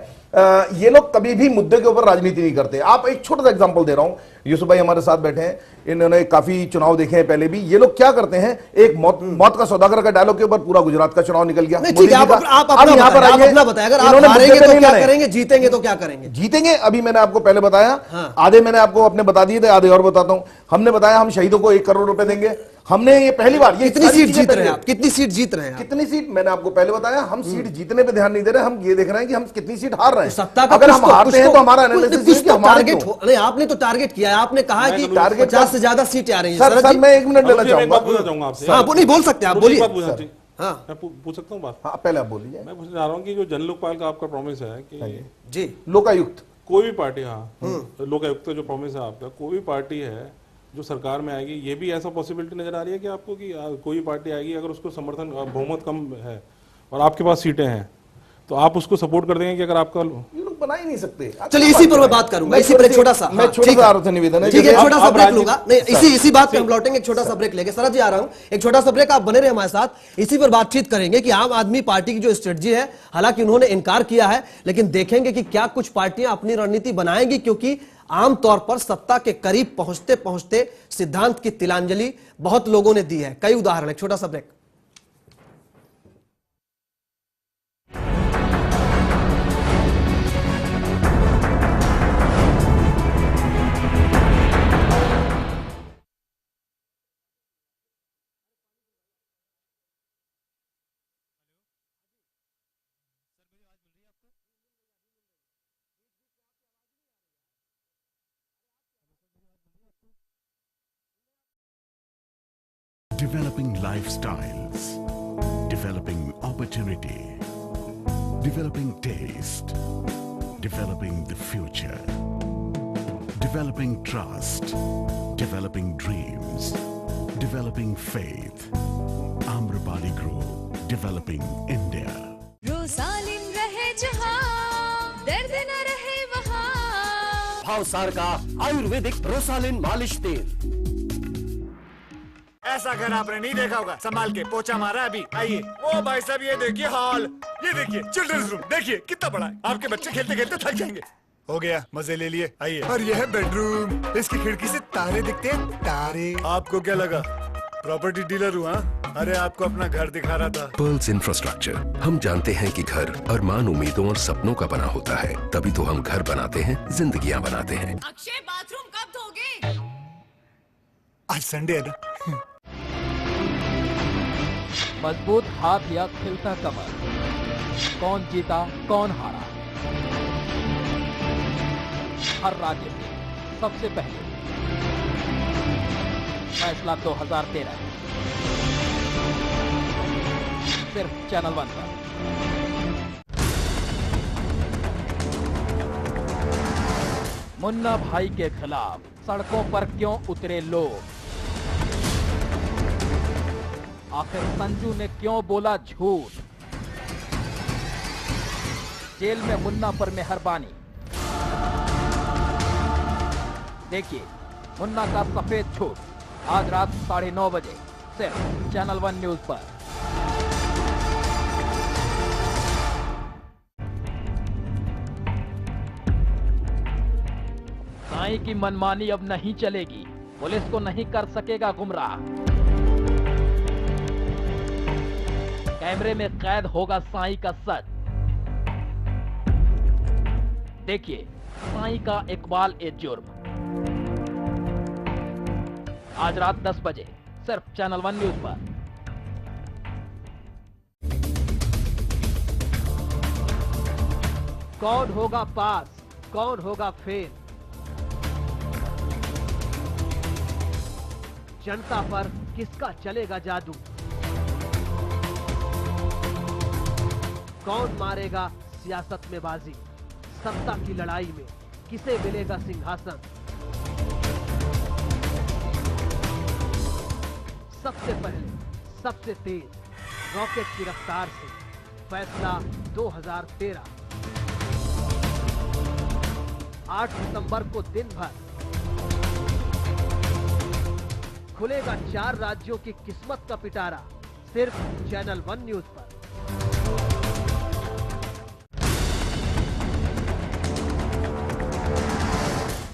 ये लोग कभी भी मुद्दे के ऊपर राजनीति नहीं करते। आप एक छोटा सा एग्जांपल दे रहा हूं, यूसुफ भाई हमारे साथ बैठे हैं, इन्होंने काफी चुनाव देखे हैं पहले भी। ये लोग क्या करते हैं, एक मौत का सौदागर का डायलॉग के ऊपर पूरा गुजरात का चुनाव निकल गया। आप अपना बताएं, अगर आप हारेंगे तो क्या करेंगे, जीतेंगे तो क्या करेंगे? जीतेंगे, अभी मैंने आपको पहले बताया, आधे मैंने आपको अपने बता दिए थे, आधे और बताता हूं। हमने बताया हम शहीदों को 1 करोड़ रुपए देंगे, हमने ये पहली बार। ये कितनी सीट जीत रहे हैं आप? कितनी सीट जीत रहे हैं? कितनी सीट मैंने आपको पहले बताया, हम सीट जीतने पे ध्यान नहीं दे रहे, हम ये देख रहे हैं कि हम कितनी सीट हार रहे हैं। सत्ता का अगर हम हारते हैं तो हमारा एनालिसिस टारगेट नहीं, आपने तो टारगेट किया है, आपने कहा कि 50 से ज्यादा सीटें आ रही हैं। सर मैं 1 मिनट लेना चाहूंगा आपसे। हाँ, नहीं बोल सकते आप, बोलिए। हाँ, मैं पूछ सकता हूँ बात? हाँ, पहले आप बोलिए। मैं पूछना चाह रहा हूँ कि जो जन लोकपाल का आपका प्रॉमिस है कि जी लोकायुक्त, कोई भी पार्टी, हाँ लोकायुक्त जो प्रॉमिस है आपका, कोई भी पार्टी है जो सरकार में आएगी, ये भी ऐसा पॉसिबिलिटी नजर आ रही है कि आपको कि कोई पार्टी आएगी, अगर उसको समर्थन बहुमत कम है और आपके पास सीटें हैं, तो आप उसको सपोर्ट कर देंगे कि अगर आपका बना ही नहीं सकते। चलिए इसी पर मैं बात करूंगा, इसी पर एक छोटा सा, मैं छोटा सा आरोप निवेदन है, ठीक है, छोटा सा ब्रेक लूंगा, नहीं इसी बात पे हम लौटेंगे, एक छोटा सा ब्रेक लेके। शरद जी आ रहा हूं, एक छोटा सा ब्रेक, आप बने रहे हमारे साथ, इसी पर बातचीत करेंगे कि आम आदमी पार्टी की जो स्ट्रेटजी है, हालांकि उन्होंने इनकार किया है, लेकिन देखेंगे कि क्या कुछ पार्टियां अपनी रणनीति बनाएंगी, क्योंकि आमतौर पर सत्ता के करीब पहुंचते पहुंचते सिद्धांत की तिलांजलि बहुत लोगों ने दी है। कई उदाहरण, एक छोटा सा break. Developing lifestyles, developing opportunity, developing taste, developing the future, developing trust, developing dreams, developing faith. Amrapali Group, developing India. रोसालिन रहे जहां, दर्द न रहे वहां। भावसार का आयुर्वेदिक रोसालिन मालिश तेल। ऐसा घर आपने नहीं देखा होगा, संभाल के पोछा मारा अभी। आइए, ओ भाई साहब ये देखिए हॉल, ये देखिए चिल्ड्रंस रूम, देखिए कितना बड़ा है। आपके बच्चे खेलते खेलते थक जाएंगे। हो गया, मजे ले लिए। आइए, और ये है बेडरूम, इसकी खिड़की से तारे दिखते हैं, तारे। आपको क्या लगा प्रॉपर्टी डीलर हुआ? अरे आपको अपना घर दिखा रहा था। पर्ल्स इंफ्रास्ट्रक्चर, हम जानते हैं कि घर अरमान, उम्मीदों और सपनों का बना होता है, तभी तो हम घर बनाते हैं, जिंदगियां बनाते हैं। अक्षय बाथरूम कब धोगे? आज संडे है ना। मजबूत हाथ या खिलता कमर, कौन जीता कौन हारा, हर राज्य में सबसे पहले फैसला 2013 सिर्फ चैनल 1 पर। मुन्ना भाई के खिलाफ सड़कों पर क्यों उतरे लोग, आखिर संजू ने क्यों बोला झूठ, जेल में मुन्ना पर मेहरबानी। देखिए मुन्ना का सफेद झूठ, आज रात 9:30 बजे सिर्फ चैनल 1 न्यूज पर। साईं की मनमानी अब नहीं चलेगी, पुलिस को नहीं कर सकेगा गुमराह, कैमरे में कैद होगा साईं का सच। देखिए साईं का इकबाल ए जुर्म, आज रात 10 बजे सिर्फ चैनल 1 न्यूज पर। कौन होगा पास, कौन होगा फेल, जनता पर किसका चलेगा जादू, कौन मारेगा सियासत में बाजी, सत्ता की लड़ाई में किसे मिलेगा सिंहासन। सबसे पहले सबसे तेज रॉकेट की रफ्तार से फैसला 2013, 8 सितंबर को दिन भर खुलेगा 4 राज्यों की किस्मत का पिटारा, सिर्फ चैनल 1 न्यूज पर।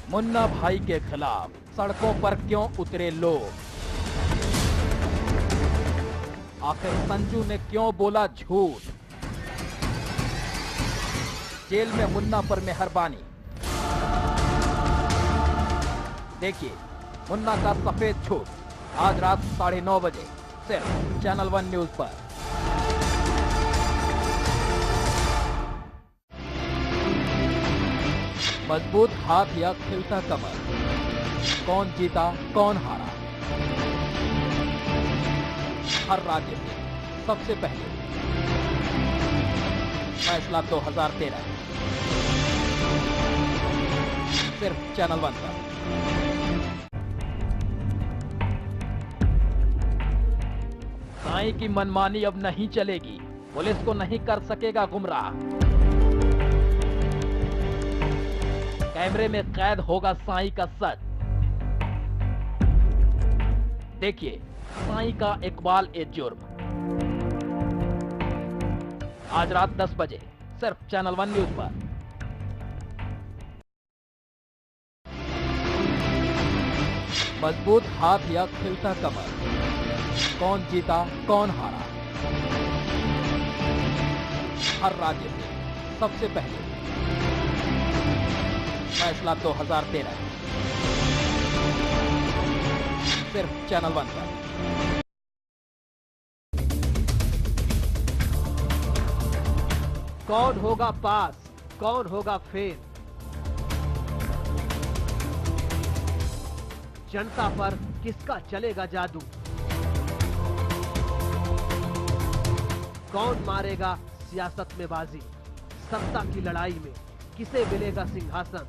मुन्ना भाई के खिलाफ सड़कों पर क्यों उतरे लोग, आखिर संजू ने क्यों बोला झूठ, जेल में मुन्ना पर मेहरबानी। देखिए मुन्ना का सफेद झूठ, आज रात 9:30 बजे सिर्फ चैनल 1 न्यूज पर। मजबूत हाथ या खिलता कमर, कौन जीता कौन हारा, हर राज्य में सबसे पहले फैसला 2013 सिर्फ चैनल 1 पर। साईं की मनमानी अब नहीं चलेगी, पुलिस को नहीं कर सकेगा गुमराह, कैमरे में कैद होगा साईं का सच। देखिए साईं का इकबाल ए जुर्म, आज रात 10 बजे सिर्फ चैनल 1 न्यूज पर। मजबूत हाथ या खिलता कमर, कौन जीता कौन हारा, हर राज्य से सबसे पहले फैसला 2013 सिर्फ चैनल 1 पर। कौन होगा पास, कौन होगा फेल, जनता पर किसका चलेगा जादू, कौन मारेगा सियासत में बाजी, सत्ता की लड़ाई में किसे मिलेगा सिंहासन।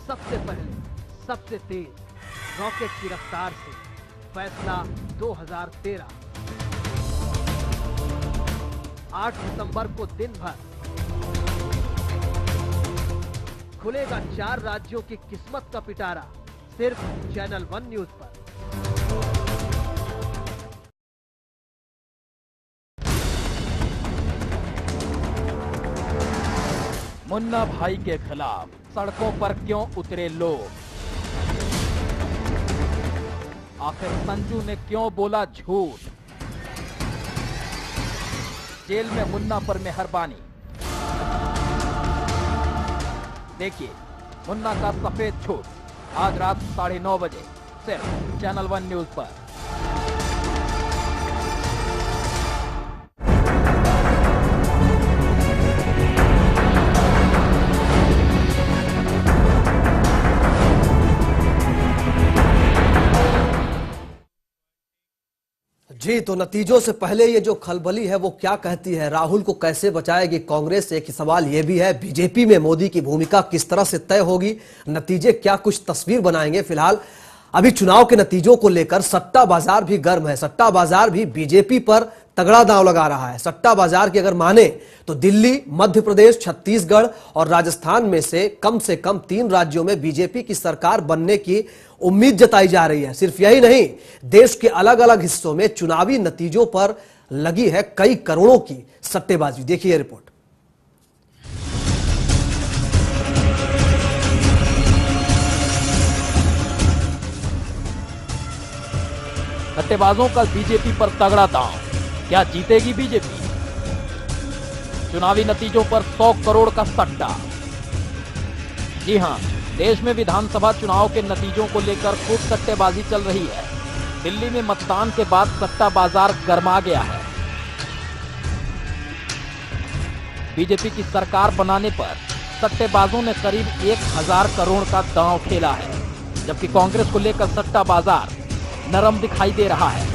सबसे पहले सबसे तेज रॉकेट की रफ्तार से फैसला 2013, 8 सितंबर को दिन भर खुलेगा 4 राज्यों की किस्मत का पिटारा सिर्फ चैनल 1 न्यूज पर। मुन्ना भाई के खिलाफ सड़कों पर क्यों उतरे लोग, आखिर संजू ने क्यों बोला झूठ, जेल में मुन्ना पर मेहरबानी। देखिए मुन्ना का सफेद झूठ, आज रात 9:30 बजे सिर्फ चैनल 1 न्यूज पर। जी, तो नतीजों से पहले ये जो खलबली है वो क्या कहती है, राहुल को कैसे बचाएगी कांग्रेस, एक सवाल ये भी है। बीजेपी में मोदी की भूमिका किस तरह से तय होगी, नतीजे क्या कुछ तस्वीर बनाएंगे। फिलहाल अभी चुनाव के नतीजों को लेकर सट्टा बाजार भी गर्म है। सट्टा बाजार भी बीजेपी पर तगड़ा दांव लगा रहा है। सट्टा बाजार की अगर माने तो दिल्ली, मध्य प्रदेश, छत्तीसगढ़ और राजस्थान में से कम 3 राज्यों में बीजेपी की सरकार बनने की उम्मीद जताई जा रही है। सिर्फ यही नहीं, देश के अलग अलग हिस्सों में चुनावी नतीजों पर लगी है कई करोड़ों की सट्टेबाजी। देखिए रिपोर्ट। सट्टेबाजों का बीजेपी पर तगड़ा दांव, क्या जीतेगी बीजेपी? चुनावी नतीजों पर 100 करोड़ का सट्टा। जी हां, देश में विधानसभा चुनाव के नतीजों को लेकर खूब सट्टेबाजी चल रही है। दिल्ली में मतदान के बाद सट्टा बाजार गर्मा गया है। बीजेपी की सरकार बनाने पर सट्टेबाजों ने करीब 1000 करोड़ का दांव खेला है, जबकि कांग्रेस को लेकर सट्टा बाजार नरम दिखाई दे रहा है।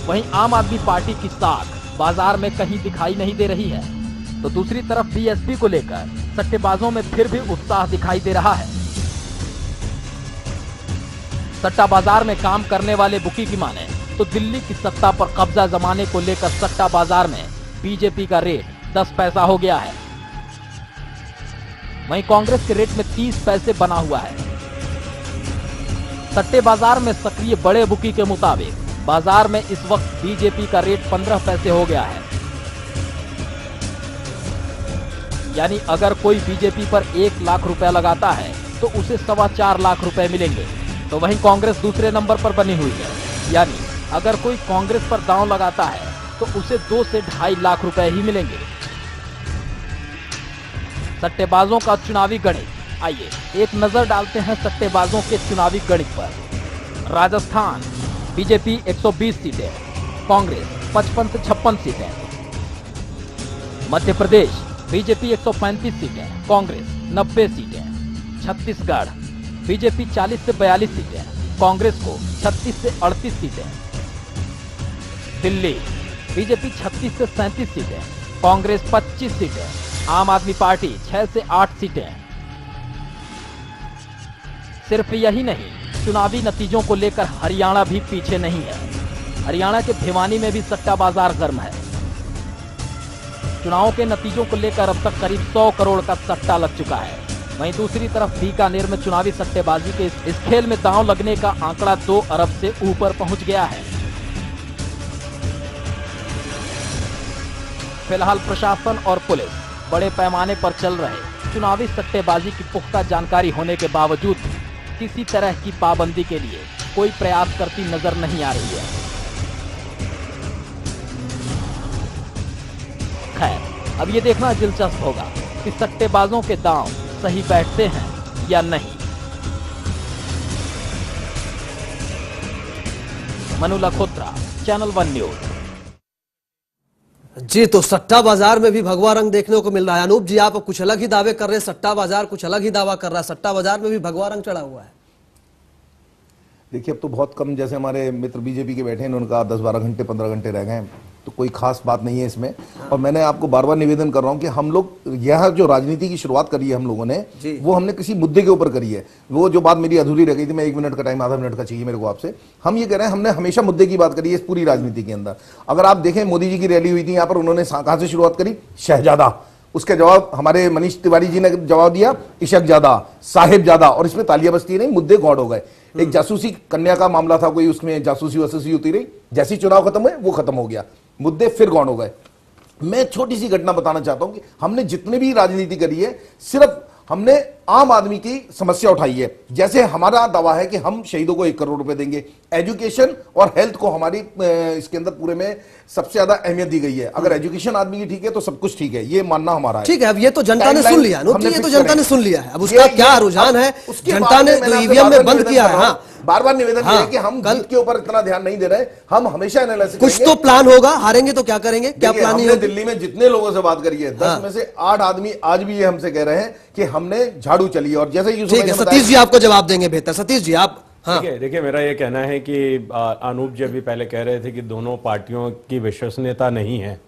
वहीं आम आदमी पार्टी की साख बाजार में कहीं दिखाई नहीं दे रही है, तो दूसरी तरफ बीएसपी को लेकर सट्टेबाजों में फिर भी उत्साह दिखाई दे रहा है। सट्टा बाजार में काम करने वाले बुकी की माने तो दिल्ली की सत्ता पर कब्जा जमाने को लेकर सट्टा बाजार में बीजेपी का रेट 10 पैसा हो गया है। वहीं कांग्रेस के रेट में 30 पैसे बना हुआ है। सट्टे बाजार में सक्रिय बड़े बुकी के मुताबिक बाजार में इस वक्त बीजेपी का रेट 15 पैसे हो गया है। यानी अगर कोई बीजेपी पर 1 लाख रुपया लगाता है तो उसे 4.25 लाख रुपए मिलेंगे। तो वहीं कांग्रेस दूसरे नंबर पर बनी हुई है, यानी अगर कोई कांग्रेस पर दांव लगाता है तो उसे 2 से 2.5 लाख रुपए ही मिलेंगे। सट्टेबाजों का चुनावी गणित, आइए एक नजर डालते हैं सट्टेबाजों के चुनावी गणित पर। राजस्थान बीजेपी 120 सीटें, कांग्रेस 55 से 56 सीटें। मध्य प्रदेश बीजेपी 135 सीटें, कांग्रेस 90 सीटें। छत्तीसगढ़ बीजेपी 40 से 42 सीटें, कांग्रेस को 36 से 38 सीटें। दिल्ली बीजेपी 36 से 37 सीटें, कांग्रेस 25 सीटें। आम आदमी पार्टी 6 से 8 सीटें। सिर्फ यही नहीं, चुनावी नतीजों को लेकर हरियाणा भी पीछे नहीं है। हरियाणा के भिवानी में भी सट्टा बाजार गर्म है। चुनाव के नतीजों को लेकर अब तक करीब 100 करोड़ का सट्टा लग चुका है। वहीं दूसरी तरफ बीकानेर में चुनावी सट्टेबाजी के इस खेल में दांव लगने का आंकड़ा 2 अरब से ऊपर पहुंच गया है। फिलहाल प्रशासन और पुलिस बड़े पैमाने पर चल रहे चुनावी सट्टेबाजी की पुख्ता जानकारी होने के बावजूद किसी तरह की पाबंदी के लिए कोई प्रयास करती नजर नहीं आ रही है। खैर, अब ये देखना दिलचस्प होगा कि सट्टेबाजों के दांव सही बैठते हैं या नहीं। Manu Lakhotra, channel one news. जी, तो सट्टा बाजार में भी भगवा रंग देखने को मिल रहा है। अनूप जी, आप कुछ अलग ही दावे कर रहे हैं, सट्टा बाजार कुछ अलग ही दावा कर रहा है, सट्टा बाजार में भी भगवा रंग चढ़ा हुआ है। देखिए, अब तो बहुत कम, जैसे हमारे मित्र बीजेपी के बैठे हैं, इन्होंने कहा 10-12 घंटे 15 घंटे रह गए, तो कोई खास बात नहीं है इसमें। और मैंने आपको बार बार निवेदन कर रहा हूं कि हम लोग यह जो राजनीति की शुरुआत करी है हम लोगों ने, वो हमने किसी मुद्दे के ऊपर करी है। वो जो बात मेरी अधूरी रह गई थी, मैं 1 मिनट का टाइम, आधा मिनट का चाहिए मेरे को आपसे। हम ये कह रहे हैं, हमने हमेशा मुद्दे की बात करी है इस पूरी राजनीति के अंदर। अगर आप देखें, मोदी जी की रैली हुई थी यहाँ पर, उन्होंने कहां से शुरुआत करी? शहजादा। उसके जवाब हमारे मनीष तिवारी जी ने जवाब दिया, इशकजादा, साहिबजादा, और इसमें तालियां बजती नहीं, मुद्दे गौड़ हो गए। एक जासूसी कन्या का मामला था, कोई उसमें जासूसी वसूसी होती रही, जैसी चुनाव खत्म हुए वो खत्म हो गया, मुद्दे फिर गौड़ हो गए। मैं छोटी सी घटना बताना चाहता हूं कि हमने जितने भी राजनीति करी है, सिर्फ हमने आम आदमी की समस्या उठाई है। जैसे हमारा दावा है कि हम शहीदों को 1 करोड़ रुपए देंगे, एजुकेशन और हेल्थ को हमारी इसके अंदर पूरे में सबसे ज्यादा अहमियत दी गई है। अगर एजुकेशन आदमी की ठीक है तो सब कुछ ठीक है, ये मानना हमारा है। ठीक है, अब ये तो जनता ने सुन लिया, ये तो जनता ने सुन लिया है। अब उसका क्या रुझान है, जनता ने तो ईवीएम में बंद किया है। हाँ, बार बार निवेदन किया कि हम जीत के ऊपर इतना ध्यान नहीं दे रहे, हम हमेशा एनालिसिस कुछ तो प्लान होगा, हारेंगे तो क्या करेंगे, क्या प्लान है? दिल्ली में जितने लोगों से बात करी है, 10 में से 8 आदमी आज भी ये हमसे कह रहे हैं कि हमने झाड़ू चली है। और जैसे ठीक है, सतीश जी आपको जवाब देंगे बेहतर। सतीश जी आप। हाँ, देखिए, मेरा ये कहना है कि अनूप जी अभी पहले कह रहे थे कि दोनों पार्टियों की विश्वसनीयता नहीं है।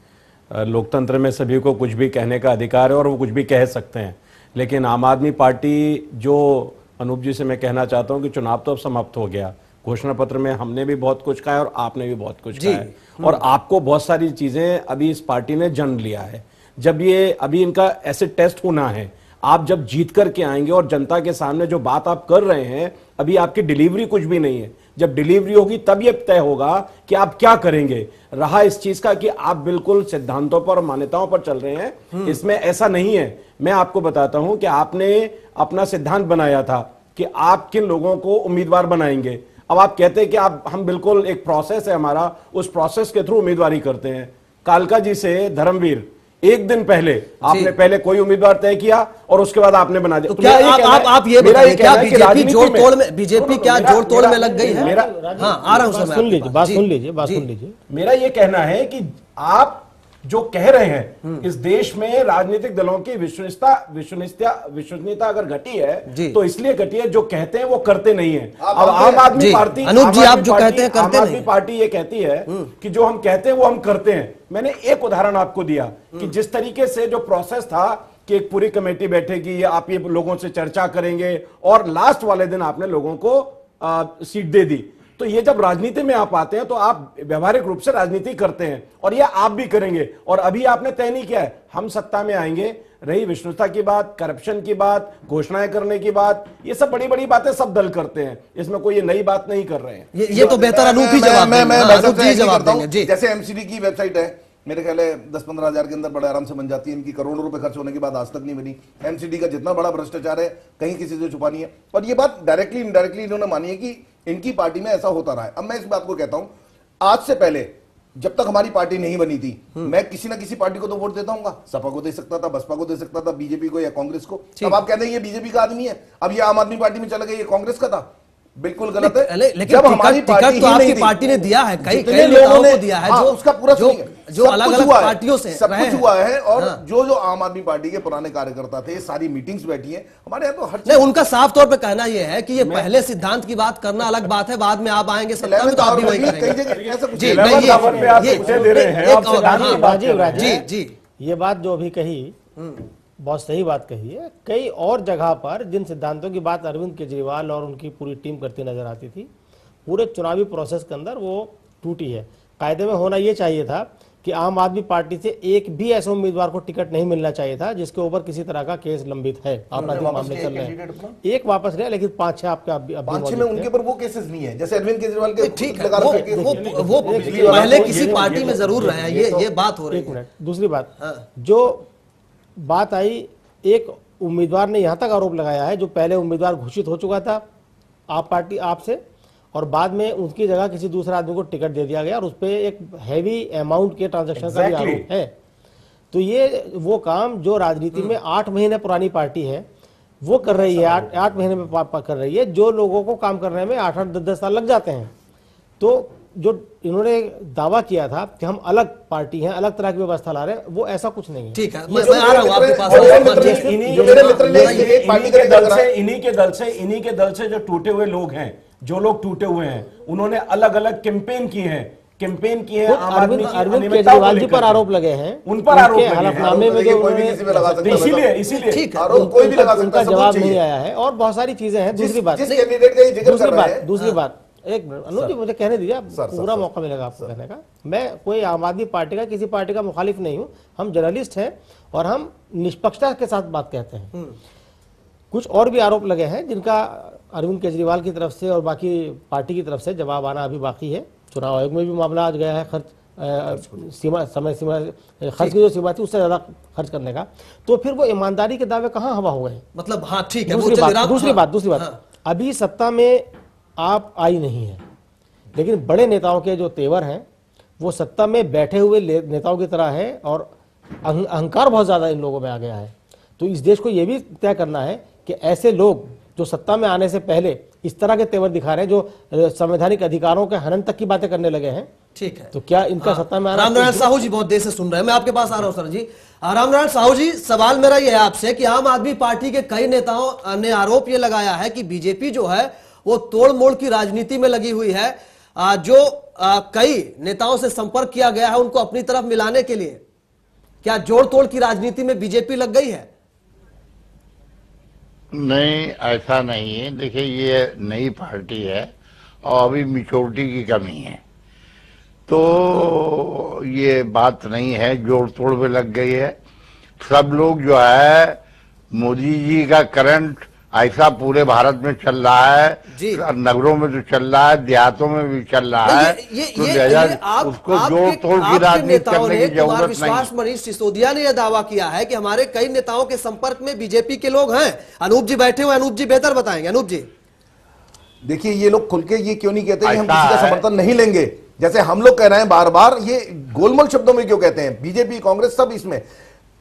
लोकतंत्र में सभी को कुछ भी कहने का अधिकार है और वो कुछ भी कह सकते हैं, लेकिन आम आदमी पार्टी, जो अनूप जी से मैं कहना चाहता हूं कि चुनाव तो अब समाप्त हो गया, घोषणा पत्र में हमने भी बहुत कुछ कहा है और आपने भी बहुत कुछ कहा है, और आपको बहुत सारी चीजें अभी इस पार्टी ने जन्म लिया है। जब ये अभी इनका ऐसे टेस्ट होना है, आप जब जीत करके आएंगे और जनता के सामने जो बात आप कर रहे हैं, अभी आपकी डिलीवरी कुछ भी नहीं है। जब डिलीवरी होगी तब यह तय होगा कि आप क्या करेंगे। रहा इस चीज का कि आप बिल्कुल सिद्धांतों पर और मान्यताओं पर चल रहे हैं, इसमें ऐसा नहीं है। मैं आपको बताता हूं कि आपने अपना सिद्धांत बनाया था कि आप किन लोगों को उम्मीदवार बनाएंगे। अब आप कहते हैं कि हम बिल्कुल, एक प्रोसेस है हमारा, उस प्रोसेस के थ्रू उम्मीदवारी करते हैं। कालका जी से धर्मवीर, 1 दिन पहले आपने पहले कोई उम्मीदवार तय किया और उसके बाद आपने बना दिया। तो क्या आप ये बताइए, क्या बीजेपी जोड़ तोड़ में, बीजेपी क्या जोड़ तोड़ में लग गई है? मेरा, हाँ, आ रहा हूं, सुन लीजिए, बात सुन लीजिए। मेरा ये कहना है कि आप जो कह रहे हैं, इस देश में राजनीतिक दलों की विश्वसनीयता अगर घटी है तो इसलिए घटी है, जो कहते हैं वो करते नहीं है। अब आम आदमी पार्टी, अनूप जी आप जो कहते हैं करते नहीं। आम आदमी पार्टी ये कहती है कि जो हम कहते हैं वो हम करते हैं। मैंने एक उदाहरण आपको दिया कि जिस तरीके से जो प्रोसेस था कि एक पूरी कमेटी बैठेगी, आप ये लोगों से चर्चा करेंगे और लास्ट वाले दिन आपने लोगों को सीट दे दी। तो ये जब राजनीति में आप आते हैं तो आप व्यवहारिक रूप से राजनीति करते हैं, और ये आप भी करेंगे। और अभी आपने तय नहीं किया है, हम सत्ता में आएंगे, रही विष्णुता की बात, करप्शन की बात, घोषणाएं करने की बात, ये सब बड़ी बड़ी बातें सब दल करते हैं, इसमें कोई ये नई बात नहीं कर रहे हैं। ये तो बेहतर अनूप ही जवाब देंगे। जैसे एमसीडी की वेबसाइट है, मेरे ख्याल है 10-15 हजार के अंदर बड़े आराम से बन जाती है। इनकी करोड़ों रुपए खर्च होने के बाद आज तक नहीं बनी। एमसीडी का जितना बड़ा भ्रष्टाचार है, कहीं किसी से छुपानी है। और ये बात डायरेक्टली इनडायरेक्टली इन्होंने मानी है कि इनकी पार्टी में ऐसा होता रहा है। अब मैं इस बात को कहता हूं, आज से पहले जब तक हमारी पार्टी नहीं बनी थी, मैं किसी ना किसी पार्टी को तो वोट देता हूँ। सपा को दे सकता था, बसपा को दे सकता था, बीजेपी को या कांग्रेस को। अब आप कहते हैं ये बीजेपी का आदमी है, अब ये आम आदमी पार्टी में चला गया, ये कांग्रेस का था। बिल्कुल गलत है। लेकिन जब हमारी पार्टी तो आपकी पार्टी ने दिया है, कई लोगों ने दिया है, जो उसका पूरा जो अलग अलग पार्टियों से सब कुछ हुआ है। और जो आम आदमी पार्टी के पुराने कार्यकर्ता थे, सारी मीटिंग्स बैठी है हमारे यहाँ। तो हर नहीं, उनका साफ तौर पे कहना यह है कि ये पहले सिद्धांत की बात करना अलग बात है, बाद में आप आएंगे सत्ता में तो आप भी वही करेंगे। जी, ये बात जो अभी कही बहुत सही बात कही है। कई और जगह पर जिन सिद्धांतों की बात अरविंद केजरीवाल और उनकी पूरी टीम करती नजर आती थी, पूरे चुनावी प्रोसेस के अंदर वो टूटी है। कायदे में होना ये चाहिए था कि आम आदमी पार्टी से एक भी ऐसे उम्मीदवार को टिकट नहीं मिलना चाहिए था जिसके ऊपर किसी तरह का केस लंबित है, आपराधिक मामले चल रहे हैं। एक वापस लिया, लेकिन 5-6 आपके अभी 5-6 में उनके ऊपर वो केसेस नहीं है, जैसे अरविंद केजरीवाल के। ठीक है, वो पहले किसी पार्टी में जरूर रहे हैं, ये बात हो रही है। एक मिनट, दूसरी बात, जो बात आई, एक उम्मीदवार ने यहां तक आरोप लगाया है जो पहले उम्मीदवार घोषित हो चुका था आपसे, और बाद में उसकी जगह किसी दूसरे आदमी को टिकट दे दिया गया और उस पर एक हैवी अमाउंट के ट्रांजैक्शन का भी आरोप है। तो ये वो काम जो राजनीति में 8 महीने पुरानी पार्टी है वो कर रही है, 8 महीने में कर रही है, जो लोगों को काम करने में 8-8, 10-10 साल लग जाते हैं। तो जो इन्होंने दावा किया था कि हम अलग पार्टी हैं, अलग तरह की व्यवस्था ला रहे हैं, वो ऐसा कुछ नहीं है। ठीक है, मैं आ रहा हूं आपके पास। इन्हीं के दल से जो टूटे हुए लोग हैं, जो लोग टूटे हुए हैं, उन्होंने अलग अलग कैंपेन किए हैं। अरविंद केजरीवाल जी पर आरोप लगे हैं, उन पर आरोप हलफनामे में जो इसीलिए ठीक है, उनका जवाब नहीं आया है और बहुत सारी चीजें हैं। दूसरी बात, एक मिनट अनुज जी, मुझे कहने दीजिए, पूरा मौका मिलेगा आपको कहने का। मैं कोई आम आदमी पार्टी का, किसी पार्टी का मुखालिफ नहीं हूं, हम जर्नलिस्ट हैं और हम निष्पक्षता के साथ बात कहते हैं। कुछ और भी आरोप लगे हैं जिनका अरविंद केजरीवाल की तरफ से और बाकी पार्टी की तरफ से जवाब आना अभी बाकी है। चुनाव आयोग में भी मामला आज गया है, समय सीमा खर्च की जो सीमा थी उससे ज्यादा खर्च करने का। तो फिर वो ईमानदारी के दावे कहाँ हवा हो गए? मतलब हाँ ठीक है। दूसरी बात, अभी सत्ता में आप आई नहीं है, लेकिन बड़े नेताओं के जो तेवर हैं वो सत्ता में बैठे हुए नेताओं की तरह है और अहंकार बहुत ज्यादा इन लोगों में आ गया है। तो इस देश को यह भी तय करना है कि ऐसे लोग जो सत्ता में आने से पहले इस तरह के तेवर दिखा रहे हैं, जो संवैधानिक अधिकारों के हनन तक की बातें करने लगे हैं, ठीक है, तो क्या इनका सत्ता में आना? रामनारायण साहू जी बहुत देर से सुन रहे हैं, मैं आपके पास आ रहा हूं सर जी। रामनारायण साहू जी, सवाल मेरा यह है आपसे कि आम आदमी पार्टी के कई नेताओं ने आरोप यह लगाया है कि बीजेपी जो है वो तोड़ मोड़ की राजनीति में लगी हुई है, जो कई नेताओं से संपर्क किया गया है उनको अपनी तरफ मिलाने के लिए। क्या जोड़ तोड़ की राजनीति में बीजेपी लग गई है? नहीं, ऐसा नहीं है। देखिए, ये नई पार्टी है और अभी मिच्योरिटी की कमी है, तो ये बात नहीं है जोड़ तोड़ में लग गई है। सब लोग जो है मोदी जी का करंट ऐसा पूरे भारत में चल रहा है, नगरों में तो चल रहा है, देहातों में भी चल रहा है, तो उसको जोड़ तोड़ की राजनीति करने की जरूरत नहीं। मनीष सिसोदिया ने यह दावा किया है कि हमारे कई नेताओं के संपर्क में बीजेपी के लोग हैं। अनूप जी बैठे हुए, अनूप जी बेहतर बताएंगे। अनूप जी देखिए, ये लोग खुल के ये क्यों नहीं कहते कि हम किसी का समर्थन नहीं लेंगे, जैसे हम लोग कह रहे हैं बार बार, ये गोलमोल शब्दों में क्यों कहते हैं? बीजेपी, कांग्रेस सब इसमें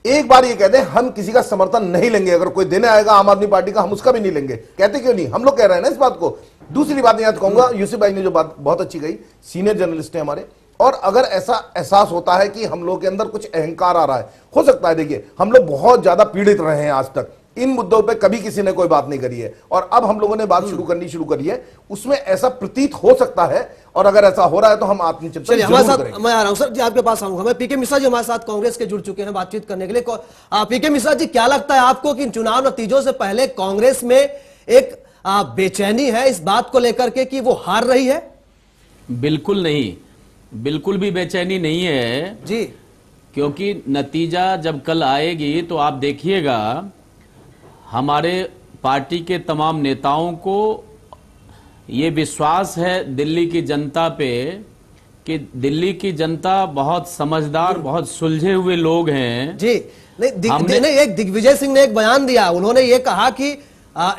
एक बार ये कहते हैं हम किसी का समर्थन नहीं लेंगे, अगर कोई देने आएगा आम आदमी पार्टी का हम उसका भी नहीं लेंगे। कहते क्यों नहीं? हम लोग कह रहे हैं ना इस बात को। दूसरी बात यहां कहूंगा, यूसुफ भाई ने जो बात बहुत अच्छी कही, सीनियर जर्नलिस्ट है हमारे, और अगर ऐसा एहसास होता है कि हम लोग के अंदर कुछ अहंकार आ रहा है, हो सकता है, देखिए हम लोग बहुत ज्यादा पीड़ित रहे हैं आज तक, इन मुद्दों पे कभी किसी ने कोई बात नहीं करी है, और अब हम लोगों ने बात शुरू करी है, उसमें ऐसा प्रतीत हो सकता है, और अगर ऐसा हो रहा है तो हम आत्मचिंतन हमारे साथ। मैं आ रहा हूं सर जी, आपके पास आऊंगा मैं। पीके मिश्रा जी हमारे साथ कांग्रेस के जुड़ चुके हैं बातचीत करने के लिए। पीके मिश्रा जी, क्या लगता है आपको कि चुनाव नतीजों से पहले कांग्रेस में एक बेचैनी है इस बात को लेकर के कि वो हार रही है? बिल्कुल नहीं, बिल्कुल भी बेचैनी नहीं है जी, क्योंकि नतीजा जब कल आएगी तो आप देखिएगा हमारे पार्टी के तमाम नेताओं को ये विश्वास है दिल्ली की जनता पे कि दिल्ली की जनता बहुत समझदार, बहुत सुलझे हुए लोग हैं जी। नहीं, एक दिग्विजय सिंह ने एक बयान दिया, उन्होंने ये कहा कि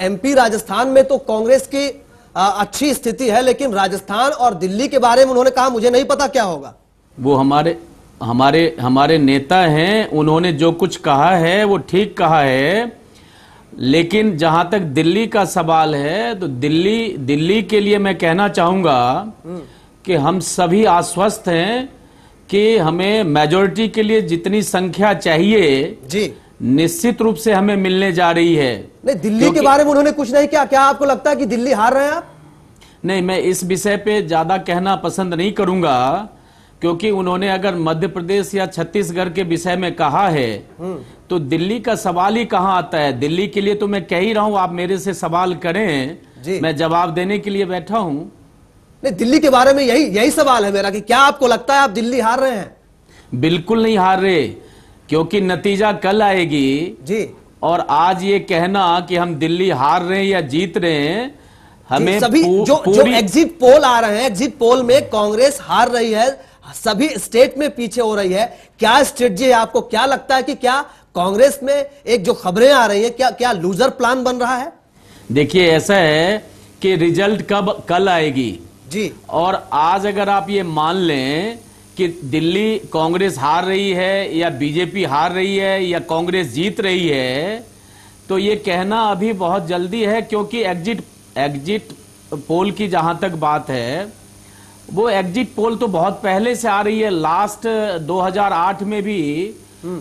एमपी राजस्थान में तो कांग्रेस की अच्छी स्थिति है, लेकिन राजस्थान और दिल्ली के बारे में उन्होंने कहा मुझे नहीं पता क्या होगा। वो हमारे नेता हैं, उन्होंने जो कुछ कहा है वो ठीक कहा है, लेकिन जहां तक दिल्ली का सवाल है तो दिल्ली के लिए मैं कहना चाहूंगा कि हम सभी आश्वस्त हैं कि हमें मेजॉरिटी के लिए जितनी संख्या चाहिए जी निश्चित रूप से हमें मिलने जा रही है। नहीं, दिल्ली के बारे में उन्होंने कुछ नहीं किया। क्या आपको लगता है कि दिल्ली हार रहे हैं आप? नहीं, मैं इस विषय पे ज्यादा कहना पसंद नहीं करूंगा, क्योंकि उन्होंने अगर मध्य प्रदेश या छत्तीसगढ़ के विषय में कहा है तो दिल्ली का सवाल ही कहां आता है। दिल्ली के लिए तो मैं कह ही रहा हूं, आप मेरे से सवाल करें, मैं जवाब देने के लिए बैठा हूं। नहीं, दिल्ली के बारे में यही सवाल है मेरा कि क्या आपको लगता है आप दिल्ली हार रहे हैं? बिल्कुल नहीं हार रहे, क्योंकि नतीजा कल आएगी जी। और आज ये कहना कि हम दिल्ली हार रहे हैं या जीत रहे हैं, हमें सभी जो एग्जिट पोल आ रहे हैं, एग्जिट पोल में कांग्रेस हार रही है, सभी स्टेट में पीछे हो रही है। क्या स्ट्रेटजी है आपको, क्या लगता है कि क्या कांग्रेस में एक जो खबरें आ रही हैं, क्या लूजर प्लान बन रहा है? देखिए, ऐसा है कि रिजल्ट कल आएगी जी, और आज अगर आप ये मान लें कि दिल्ली कांग्रेस हार रही है या बीजेपी हार रही है या कांग्रेस जीत रही है, तो ये कहना अभी बहुत जल्दी है, क्योंकि एग्जिट पोल की जहां तक बात है, वो एग्जिट पोल तो बहुत पहले से आ रही है। लास्ट 2008 में भी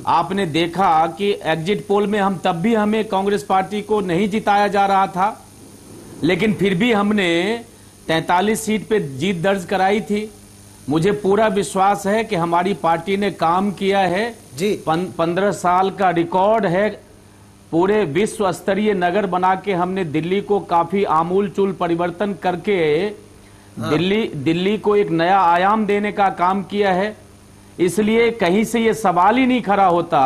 आपने देखा कि एग्जिट पोल में हमें कांग्रेस पार्टी को नहीं जिताया जा रहा था, लेकिन फिर भी हमने 43 सीट पे जीत दर्ज कराई थी। मुझे पूरा विश्वास है कि हमारी पार्टी ने काम किया है जी। 15 साल का रिकॉर्ड है, पूरे विश्व स्तरीय नगर बना के हमने दिल्ली को काफी आमूल चूल परिवर्तन करके दिल्ली को एक नया आयाम देने का काम किया है। इसलिए कहीं से ये सवाल ही नहीं खड़ा होता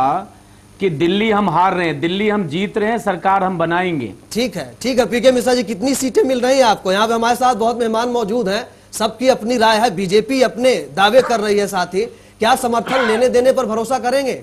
कि दिल्ली हम हार रहे हैं, दिल्ली हम जीत रहे हैं, सरकार हम बनाएंगे। ठीक है पीके मिश्रा जी, कितनी सीटें मिल रही हैं आपको? यहाँ पे हमारे साथ बहुत मेहमान मौजूद हैं, सबकी अपनी राय है। बीजेपी अपने दावे कर रही है, साथ ही क्या समर्थन लेने देने पर भरोसा करेंगे?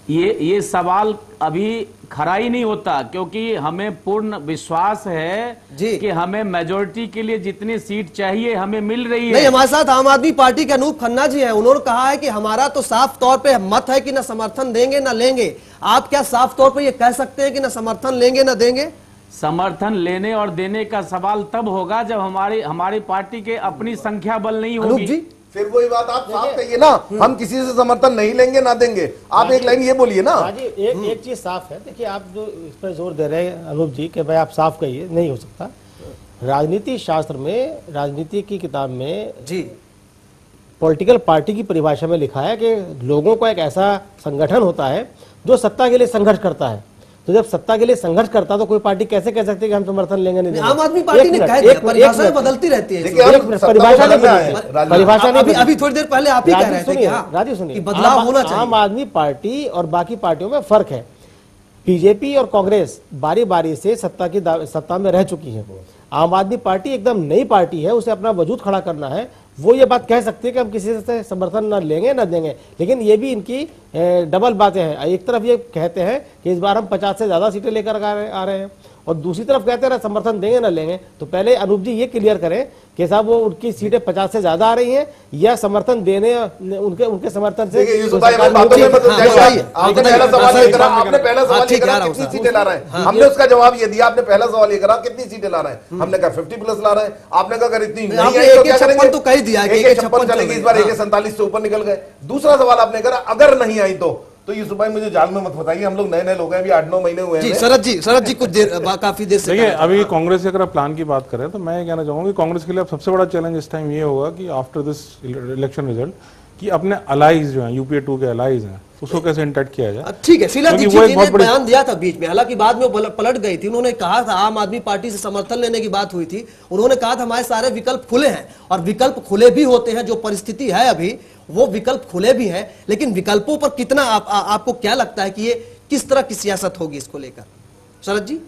ये सवाल अभी खड़ा ही नहीं होता, क्योंकि हमें पूर्ण विश्वास है कि हमें मेजोरिटी के लिए जितनी सीट चाहिए हमें मिल रही है। नहीं, हमारे साथ आम आदमी पार्टी के अनूप खन्ना जी हैं, उन्होंने कहा है कि हमारा तो साफ तौर पे मत है कि न समर्थन देंगे न लेंगे। आप क्या साफ तौर पे ये कह सकते हैं कि न समर्थन लेंगे न देंगे? समर्थन लेने और देने का सवाल तब होगा जब हमारी पार्टी के अपनी संख्या बल नहीं होगी। फिर वही बात आप साफ कहिए ना, हम किसी से समर्थन नहीं लेंगे ना देंगे। आप एक लाइन ये बोलिए ना। एक चीज साफ है, देखिए आप जो इस पर जोर दे रहे हैं अनूप जी कि भाई आप साफ कहिए, नहीं हो सकता। राजनीति शास्त्र में, राजनीति की किताब में जी पॉलिटिकल पार्टी की परिभाषा में लिखा है कि लोगों का एक ऐसा संगठन होता है जो सत्ता के लिए संघर्ष करता है। तो जब सत्ता के लिए संघर्ष करता तो कोई पार्टी कैसे कह सकती है कि हम समर्थन लेंगे नहीं? आम आदमी पार्टी ने कह दिया, परिभाषाएं बदलती रहती है। परिभाषा नहीं, अभी थोड़ी देर पहले आप ही कह रहे थे राजू सुनिए, कि बदलाव होना चाहिए। आम आदमी पार्टी और बाकी पार्टियों में फर्क है। बीजेपी और कांग्रेस बारी बारी से सत्ता में रह चुकी है। आम आदमी पार्टी एकदम नई पार्टी है, उसे अपना वजूद खड़ा करना है। वो ये बात कह सकती है कि हम किसी से समर्थन न लेंगे न देंगे, लेकिन ये भी इनकी डबल बातें हैं। एक तरफ ये कहते हैं कि इस बार हम 50 से ज्यादा सीटें लेकर आ रहे हैं, और दूसरी तरफ कहते हैं समर्थन देंगे न लेंगे। तो पहले अनूप जी ये क्लियर करें कि साहब वो उनकी सीटें 50 से ज्यादा आ रही हैं या समर्थन देने उनके समर्थन से? आपने पहला सवाल ये करा कितनी सीटें ला रहे हैं, हमने उसका जवाब ये दिया। आपने पहला सवाल ये करा कितनी सीटें ला रहे हैं, हमने कहा 50+ ला रहे हैं। आपने कहा अगर इतनी नहीं आई तो क्या करेंगे? तो कह दिया कि 56 चलेगी, इस बार 147 से ऊपर निकल गए। दूसरा सवाल आपने करा अगर नहीं आई तो ये सुबह मुझे जाल में मत बताइए, हम लोग नए लोग हैं, अभी 8-9 महीने हुए हैं। शरद जी कुछ देर काफी देर से देखिए, अभी कांग्रेस के अगर प्लान की बात करें तो मैं ये कहना चाहूंगा कि कांग्रेस के लिए अब सबसे बड़ा चैलेंज इस टाइम ये होगा कि आफ्टर दिस इलेक्शन रिजल्ट कि अपने अलाइज जो हैं, यूपीए 2 के अलाइज हैं, उसको कैसे इंटैक्ट किया जाए। ठीक है, शीला दीक्षित जी ने बयान दिया था बीच में, हालांकि बाद में वो पलट गई थी। उन्होंने कहा था, आम आदमी पार्टी से समर्थन लेने की बात हुई थी, उन्होंने कहा था हमारे सारे विकल्प खुले हैं, और विकल्प खुले भी होते हैं। जो परिस्थिति है अभी वो विकल्प खुले भी हैं, लेकिन विकल्पों पर कितना आपको क्या लगता है कि ये किस तरह की सियासत होगी इसको लेकर? शरद जी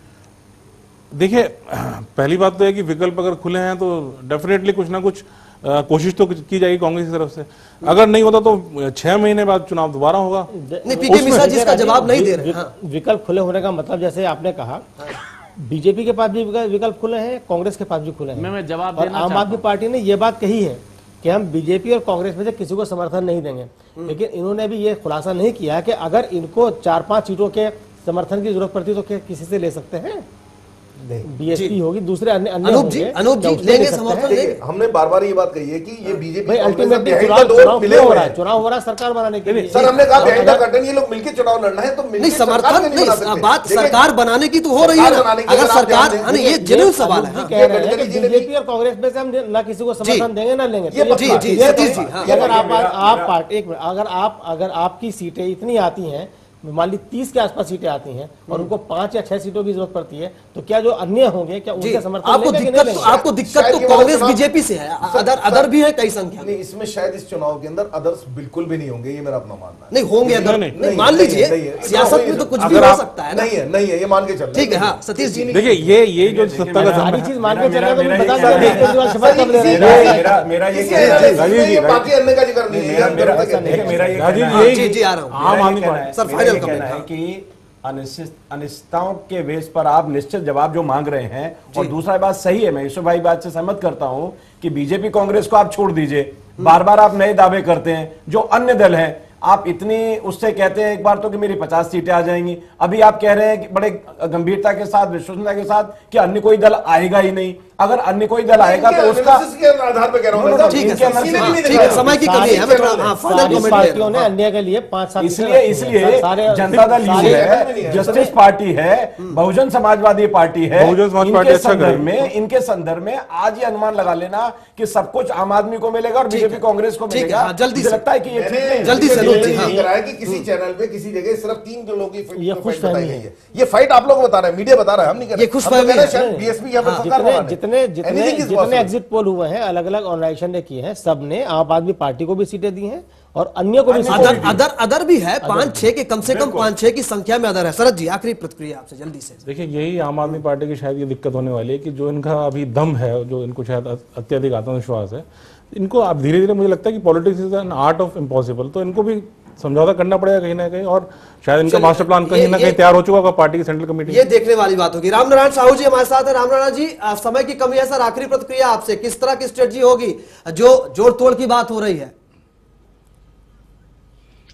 देखिए, पहली बात तो है कि विकल्प अगर खुले हैं तो डेफिनेटली कुछ ना कुछ कोशिश तो की जाएगी कांग्रेस की तरफ से। अगर नहीं होता तो 6 महीने बाद चुनाव दोबारा होगा। नहीं, पीके मिश्रा जी इसका जवाब नहीं दे रहे। विकल्प खुले होने का मतलब, जैसे आपने कहा, बीजेपी के पास भी विकल्प खुले हैं, कांग्रेस के पास भी खुले हैं। मैं जवाब देना चाहता हूं। आम आदमी पार्टी ने यह बात कही है कि हम बीजेपी और कांग्रेस में से किसी को समर्थन नहीं देंगे, लेकिन इन्होंने भी ये खुलासा नहीं किया कि अगर इनको 4-5 सीटों के समर्थन की जरूरत पड़ती तो किसी से ले सकते हैं। बीएसपी होगी, दूसरे अन्य अनूप जी लेंगे समर्थन लेंगे। हमने बार-बार ये बात कही है कि ये बीजेपी अल्टीमेटली चुनाव हो रहा है सरकार बनाने के लिए। सर हमने कहा बिहाइंड द कर्टन ये लोग मिलकर चुनाव लड़ना है, तो नहीं समर्थन नहीं, बात सरकार बनाने की तो हो रही है ना। अगर सरकार, ये जेन्युइन सवाल है, कह रहे हैं कि बीजेपी और कांग्रेस में से हम ना किसी को समर्थन देंगे ना लेंगे। अगर आपकी सीटें इतनी आती हैं मान ली 30 के आसपास सीटें आती हैं और उनको 5 या 6 सीटों की जरूरत पड़ती है, तो क्या जो अन्य होंगे क्या उनके समर्थन आपको लेंगे कि दिक्कत नहीं लेंगे? आपको दिक्कत तो कांग्रेस बीजेपी से है, अदर भी है कई संख्या नहीं, इसमें शायद इस चुनाव के अंदर अदर्स बिल्कुल भी नहीं होंगे, ये मेरा अपना मानना है। नहीं होंगे अदर, नहीं मान लीजिए सियासत में तो कुछ भी हो सकता है ना। नहीं है, ये मान के चल। ठीक है, हाँ सतीश जी देखिए ये जो सत्ता का सारी चीज मान के चल रहे हैं, तो बता दीजिए बाकी अन्य का जिक्र नहीं है। मेरा ये आम आदमी पार्टी सर फाइनल कहना है कि अनिश्चितताओं के बेस पर आप निश्चित जवाब जो मांग रहे हैं, और दूसरा बात सही है, मैं यूसुफ भाई बात से सहमत करता हूं कि बीजेपी कांग्रेस को आप छोड़ दीजिए, बार बार आप नए दावे करते हैं। जो अन्य दल हैं आप इतनी उससे कहते हैं एक बार तो कि मेरी 50 सीटें आ जाएंगी, अभी आप कह रहे हैं कि बड़े गंभीरता के साथ विश्वसनीयता के साथ कि अन्य कोई दल आएगा ही नहीं। अगर अन्य कोई दल आएगा तो उसका आधार पर कह रहा हूं, ठीक है, समय की कमी है, पार्टियों ने अन्य के लिए 5-7 इसलिए जनता दल यू है, जस्टिस पार्टी है, बहुजन समाजवादी पार्टी है, इनके संदर्भ में आज ये अनुमान लगा लेना कि सब कुछ आम आदमी को मिलेगा और बीजेपी कांग्रेस को मिलेगा, जल्दी से लगता है कि ये जल्दी से कि किसी चैनल पे किसी जगह सिर्फ 3 लोगों की फाइट बताई गई है। ये फाइट आप लोग बता रहे हैं, मीडिया बता रहा है, हम नहीं कर रहे। ये खुशफहमी है। बीएसपी यहाँ पे सरकार जितने एग्जिट पोल हुए हैं अलग अलग ऑर्गेनाइजेशन ने किए हैं, सबने आम आदमी पार्टी को भी सीटें दी हैं और अन्य को भी अदर भी है, 5-6 के कम से कम 5-6 की संख्या में अदर है। शरद जी आखिरी प्रतिक्रिया आपसे जल्दी से। देखिए यही आम आदमी पार्टी की शायद ये दिक्कत होने वाली है कि जो इनका अभी दम है, जो इनको शायद अत्यधिक आत्मविश्वास है, इनको अब धीरे धीरे मुझे लगता है कि politics is an art of impossible, तो इनको भी समझौता करना पड़ेगा कहीं ना कहीं, और शायद इनका मास्टर प्लान कहीं ना कहीं तैयार हो चुका होगा पार्टी की सेंट्रल कमेटी। ये देखने वाली बात होगी। रामनारायण साहू जी हमारे साथ है। रामनारायण जी समय की कमी है सर, आखिरी प्रतिक्रिया आपसे, किस तरह की स्ट्रेटजी होगी जो जोड़ तोड़ की बात हो रही है?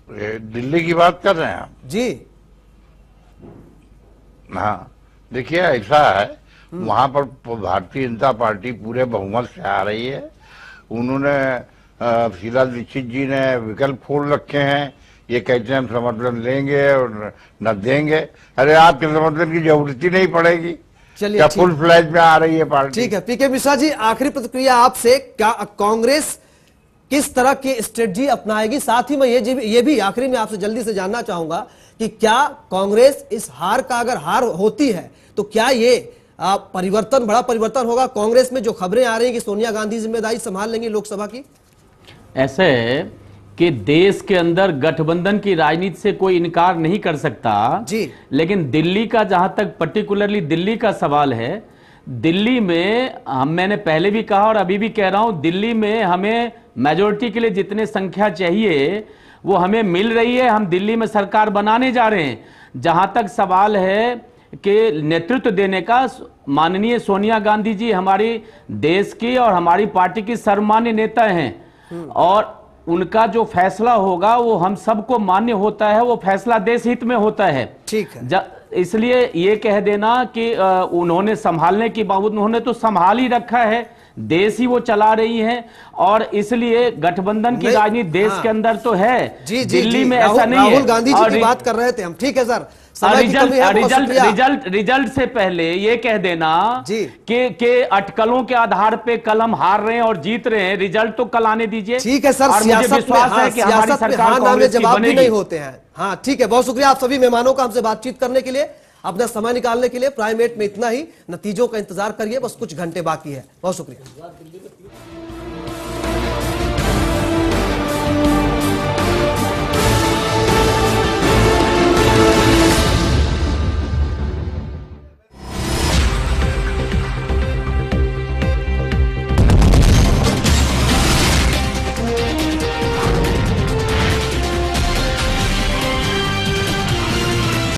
दिल्ली की बात कर रहे हैं आप जी? हाँ देखिए ऐसा है, वहां पर भारतीय जनता पार्टी पूरे बहुमत से आ रही है। उन्होंने शीला दीक्षित जी ने विकल्प खोल रखे हैं, ये कहते हैं हम समर्थन लेंगे और न देंगे। अरे आपके समर्थन की जरूरत ही नहीं पड़ेगी, क्या फुल फ्लैज में आ रही है पार्टी। ठीक है, पीके मिश्रा जी आखिरी प्रतिक्रिया आपसे, क्या कांग्रेस किस तरह की स्ट्रेटजी अपनाएगी? साथ ही मैं ये भी आखिरी में आपसे जल्दी से जानना चाहूंगा कि क्या कांग्रेस इस हार का, अगर हार होती है तो क्या ये परिवर्तन, बड़ा परिवर्तन होगा कांग्रेस में? जो खबरें आ रही हैं कि सोनिया गांधी जिम्मेदारी संभाल लेंगी लोकसभा की। ऐसे है कि देश के अंदर गठबंधन की राजनीति से कोई इनकार नहीं कर सकता जी, लेकिन दिल्ली का जहां तक पर्टिकुलरली दिल्ली का सवाल है, दिल्ली में मैंने पहले भी कहा और अभी भी कह रहा हूं, दिल्ली में हमें मेजोरिटी के लिए जितने संख्या चाहिए वो हमें मिल रही है। हम दिल्ली में सरकार बनाने जा रहे हैं। जहां तक सवाल है कि नेतृत्व देने का, माननीय सोनिया गांधी जी हमारी देश की और हमारी पार्टी की सर्वमान्य नेता हैं और उनका जो फैसला होगा वो हम सबको मान्य होता है, वो फैसला देश हित में होता है। ठीक है, इसलिए ये कह देना कि उन्होंने संभालने की बावजूद, उन्होंने तो संभाल ही रखा है, देश ही वो चला रही हैं और इसलिए गठबंधन की राजनीति देश के अंदर तो है। दिल्ली में ऐसा नहीं है। राहुल गांधी जी की बात कर रहे थे हम। ठीक है सर, रिजल्ट से पहले ये कह देना कि अटकलों के आधार पे कल हम हार रहे हैं और जीत रहे हैं, रिजल्ट तो कल आने दीजिए। ठीक है सर, मुझे विश्वास है कि हमारी सरकार कांग्रेस की जवाब भी नहीं बनेगी। होते हैं। हाँ ठीक है, बहुत शुक्रिया आप सभी मेहमानों का हमसे बातचीत करने के लिए, अपना समय निकालने के लिए। प्राइम 8 में इतना ही, नतीजों का इंतजार करिए, बस कुछ घंटे बाकी है। बहुत शुक्रिया।